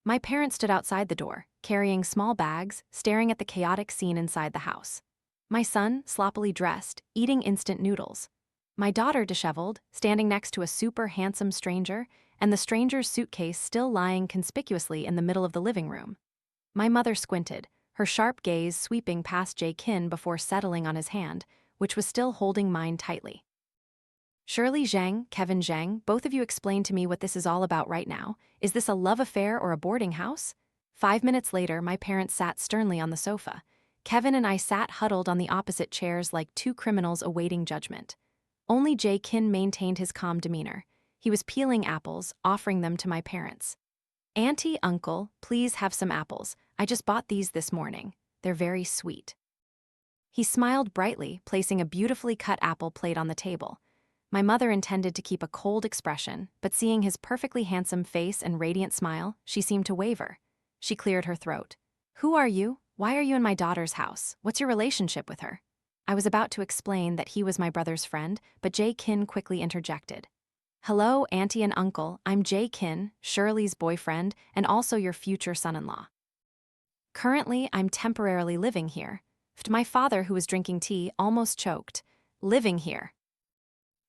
My parents stood outside the door, carrying small bags, staring at the chaotic scene inside the house. My son, sloppily dressed, eating instant noodles. My daughter, disheveled, standing next to a super handsome stranger, and the stranger's suitcase still lying conspicuously in the middle of the living room. My mother squinted, her sharp gaze sweeping past Jae Kin before settling on his hand, which was still holding mine tightly. Shirley Zhang, Kevin Zhang, both of you explain to me what this is all about right now. Is this a love affair or a boarding house? 5 minutes later, my parents sat sternly on the sofa. Kevin and I sat huddled on the opposite chairs like two criminals awaiting judgment. Only Jae Kin maintained his calm demeanor. He was peeling apples, offering them to my parents. Auntie, uncle, please have some apples. I just bought these this morning. They're very sweet. He smiled brightly, placing a beautifully cut apple plate on the table. My mother intended to keep a cold expression, but seeing his perfectly handsome face and radiant smile, she seemed to waver. She cleared her throat. Who are you? Why are you in my daughter's house? What's your relationship with her? I was about to explain that he was my brother's friend, but Jae Kin quickly interjected. Hello, Auntie and Uncle, I'm Jae Kin, Shirley's boyfriend, and also your future son-in-law. Currently, I'm temporarily living here. My father, who was drinking tea, almost choked. Living here.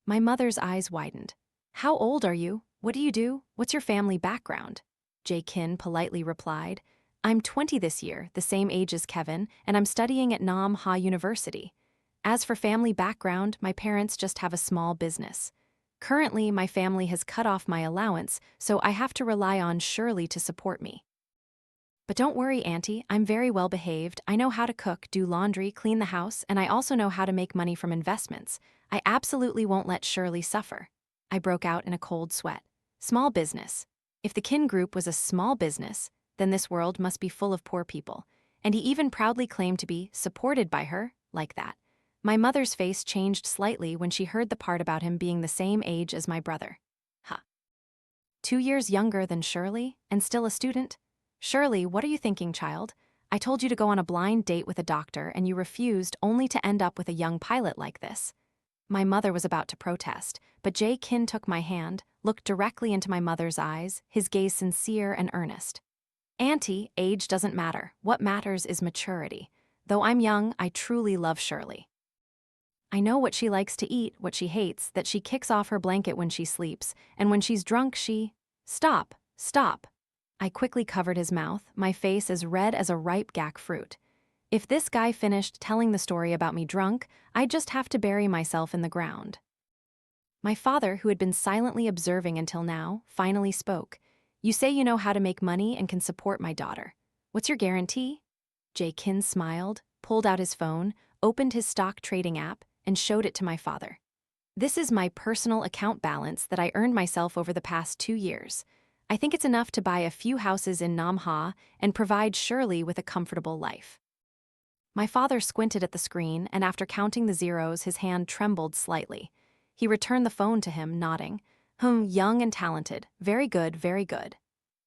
My mother's eyes widened. How old are you? What do you do? What's your family background? Jae Kin politely replied. I'm 20 this year, the same age as Kevin, and I'm studying at Nam Ha University. As for family background, my parents just have a small business. Currently, my family has cut off my allowance, so I have to rely on Shirley to support me. But don't worry, Auntie, I'm very well behaved. I know how to cook, do laundry, clean the house, and I also know how to make money from investments. I absolutely won't let Shirley suffer. I broke out in a cold sweat. Small business. If the Kin Group was a small business, then this world must be full of poor people. And he even proudly claimed to be supported by her, like that. My mother's face changed slightly when she heard the part about him being the same age as my brother. Huh. 2 years younger than Shirley, and still a student? Shirley, what are you thinking, child? I told you to go on a blind date with a doctor and you refused, only to end up with a young pilot like this. My mother was about to protest, but Jae Kin took my hand, looked directly into my mother's eyes, his gaze sincere and earnest. Auntie, age doesn't matter. What matters is maturity. Though I'm young, I truly love Shirley. I know what she likes to eat, what she hates, that she kicks off her blanket when she sleeps, and when she's drunk she… Stop, stop. I quickly covered his mouth, my face as red as a ripe gack fruit. If this guy finished telling the story about me drunk, I'd just have to bury myself in the ground. My father, who had been silently observing until now, finally spoke. You say you know how to make money and can support my daughter. What's your guarantee? Jae Kin smiled, pulled out his phone, opened his stock trading app, and showed it to my father. This is my personal account balance that I earned myself over the past 2 years. I think it's enough to buy a few houses in Nam Ha and provide Shirley with a comfortable life. My father squinted at the screen, and after counting the zeros, his hand trembled slightly. He returned the phone to him, nodding. Young and talented. Very good, very good.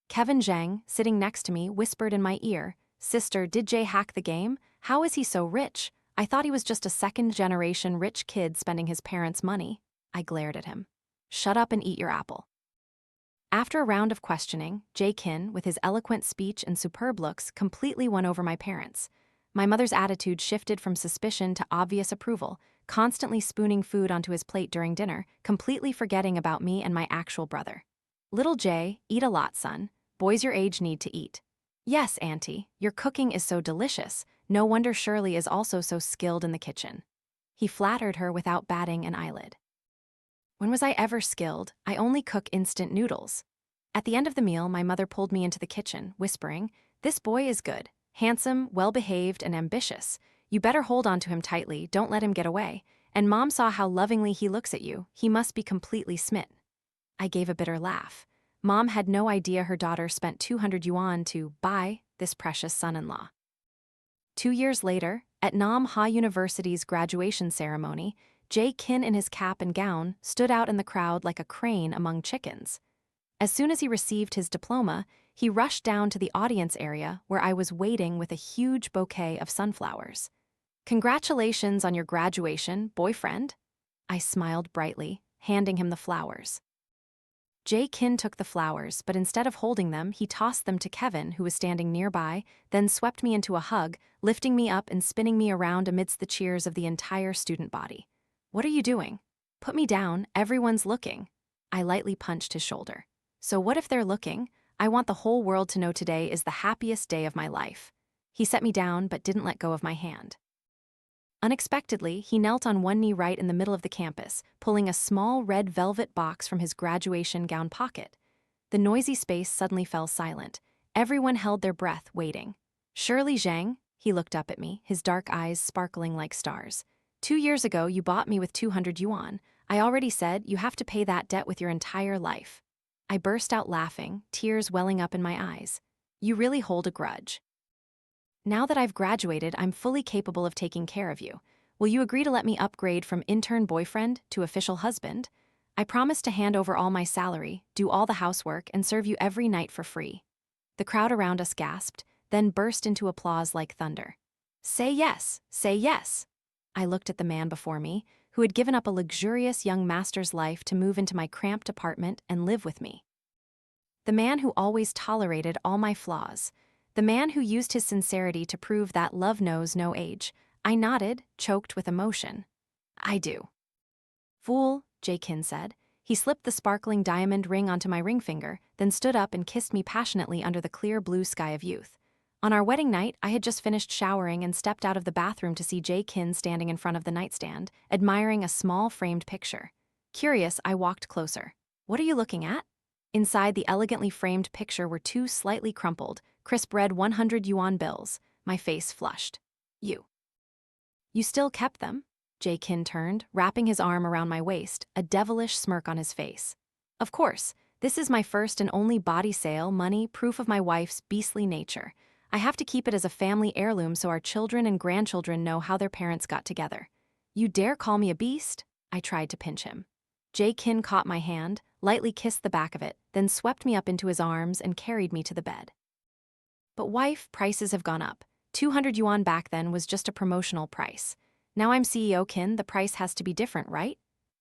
Kevin Zhang, sitting next to me, whispered in my ear, Sister, did Jay hack the game? How is he so rich? I thought he was just a second-generation rich kid spending his parents' money. I glared at him. Shut up and eat your apple. After a round of questioning, Jae Kin, with his eloquent speech and superb looks, completely won over my parents. My mother's attitude shifted from suspicion to obvious approval, constantly spooning food onto his plate during dinner, completely forgetting about me and my actual brother. Little Jay, eat a lot, son. Boys your age need to eat. Yes, Auntie, your cooking is so delicious. No wonder Shirley is also so skilled in the kitchen. He flattered her without batting an eyelid. When was I ever skilled? I only cook instant noodles. At the end of the meal, my mother pulled me into the kitchen, whispering, This boy is good, handsome, well-behaved, and ambitious. You better hold on to him tightly, don't let him get away. And Mom saw how lovingly he looks at you. He must be completely smitten. I gave a bitter laugh. Mom had no idea her daughter spent 200 yuan to buy this precious son-in-law. 2 years later, at Nam Ha University's graduation ceremony, Jae Kin in his cap and gown stood out in the crowd like a crane among chickens. As soon as he received his diploma, he rushed down to the audience area where I was waiting with a huge bouquet of sunflowers. Congratulations on your graduation, boyfriend. I smiled brightly, handing him the flowers. Jae Kin took the flowers, but instead of holding them, he tossed them to Kevin, who was standing nearby, then swept me into a hug, lifting me up and spinning me around amidst the cheers of the entire student body. What are you doing? Put me down, everyone's looking. I lightly punched his shoulder. So what if they're looking? I want the whole world to know today is the happiest day of my life. He set me down but didn't let go of my hand. Unexpectedly, he knelt on one knee right in the middle of the campus, pulling a small red velvet box from his graduation gown pocket. The noisy space suddenly fell silent. Everyone held their breath, waiting. Shirley Zhang, he looked up at me, his dark eyes sparkling like stars. 2 years ago, you bought me with 200 yuan. I already said you have to pay that debt with your entire life. I burst out laughing, tears welling up in my eyes. You really hold a grudge. Now that I've graduated, I'm fully capable of taking care of you. Will you agree to let me upgrade from intern boyfriend to official husband? I promise to hand over all my salary, do all the housework, and serve you every night for free. The crowd around us gasped, then burst into applause like thunder. Say yes, say yes. I looked at the man before me, who had given up a luxurious young master's life to move into my cramped apartment and live with me. The man who always tolerated all my flaws. The man who used his sincerity to prove that love knows no age. I nodded, choked with emotion. I do. Fool, Jae Kin said. He slipped the sparkling diamond ring onto my ring finger, then stood up and kissed me passionately under the clear blue sky of youth. On our wedding night, I had just finished showering and stepped out of the bathroom to see Jae Kin standing in front of the nightstand, admiring a small framed picture. Curious, I walked closer. What are you looking at? Inside the elegantly framed picture were 2 slightly crumpled, crisp red 100 yuan bills. My face flushed. You still kept them? Jae Kin turned, wrapping his arm around my waist, a devilish smirk on his face. Of course, this is my first and only body sale, money, proof of my wife's beastly nature. I have to keep it as a family heirloom so our children and grandchildren know how their parents got together. You dare call me a beast? I tried to pinch him. Jae Kin caught my hand, lightly kissed the back of it, then swept me up into his arms and carried me to the bed. But wife, prices have gone up. 200 yuan back then was just a promotional price. Now I'm CEO Kin, the price has to be different, right?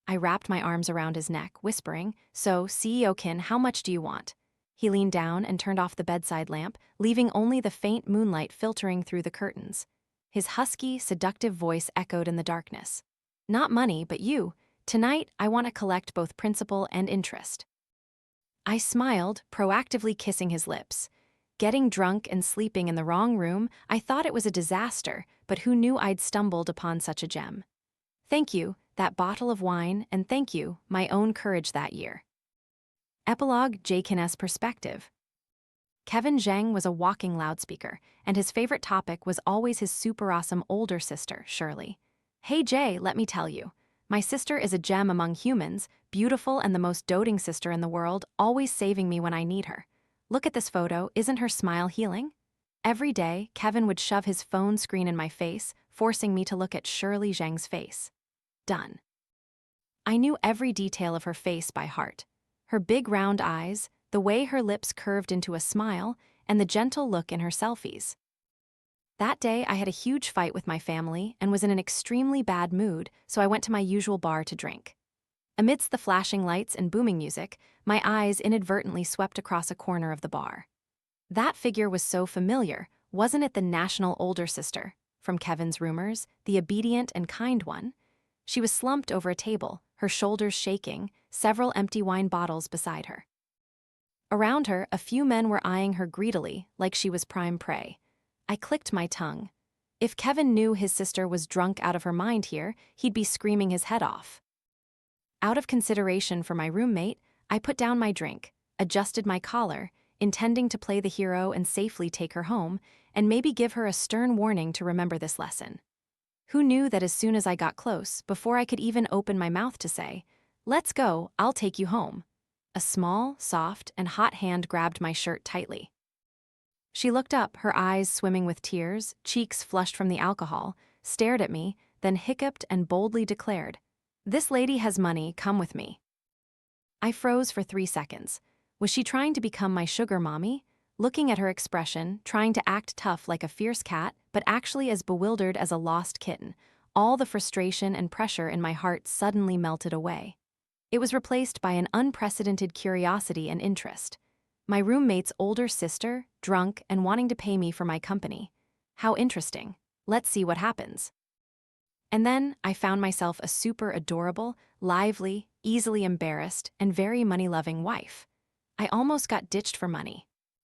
I wrapped my arms around his neck, whispering, "So, CEO Kin, how much do you want?" He leaned down and turned off the bedside lamp, leaving only the faint moonlight filtering through the curtains. His husky, seductive voice echoed in the darkness. "Not money, but you. Tonight, I want to collect both principal and interest." I smiled, proactively kissing his lips. Getting drunk and sleeping in the wrong room, I thought it was a disaster, but who knew I'd stumbled upon such a gem? Thank you, that bottle of wine, and thank you, my own courage that year. Epilogue: Jakin's perspective. Kevin Zhang was a walking loudspeaker, and his favorite topic was always his super awesome older sister, Shirley. "Hey Jay, let me tell you. My sister is a gem among humans, beautiful and the most doting sister in the world, always saving me when I need her. Look at this photo, isn't her smile healing?" Every day, Kevin would shove his phone screen in my face, forcing me to look at Shirley Zhang's face. Done. I knew every detail of her face by heart. Her big round eyes, the way her lips curved into a smile, and the gentle look in her selfies. That day, I had a huge fight with my family and was in an extremely bad mood, so I went to my usual bar to drink. Amidst the flashing lights and booming music, my eyes inadvertently swept across a corner of the bar. That figure was so familiar, wasn't it the national older sister, from Kevin's rumors, the obedient and kind one? She was slumped over a table, her shoulders shaking, several empty wine bottles beside her. Around her, a few men were eyeing her greedily, like she was prime prey. I clicked my tongue. If Kevin knew his sister was drunk out of her mind here, he'd be screaming his head off. Out of consideration for my roommate, I put down my drink, adjusted my collar, intending to play the hero and safely take her home, and maybe give her a stern warning to remember this lesson. Who knew that as soon as I got close, before I could even open my mouth to say, "Let's go, I'll take you home," a small, soft, and hot hand grabbed my shirt tightly. She looked up, her eyes swimming with tears, cheeks flushed from the alcohol, stared at me, then hiccuped and boldly declared, "This lady has money, come with me." I froze for 3 seconds. Was she trying to become my sugar mommy? Looking at her expression, trying to act tough like a fierce cat, but actually as bewildered as a lost kitten, all the frustration and pressure in my heart suddenly melted away. It was replaced by an unprecedented curiosity and interest. My roommate's older sister, drunk and wanting to pay me for my company. How interesting. Let's see what happens. And then I found myself a super adorable, lively, easily embarrassed, and very money-loving wife. I almost got ditched for money.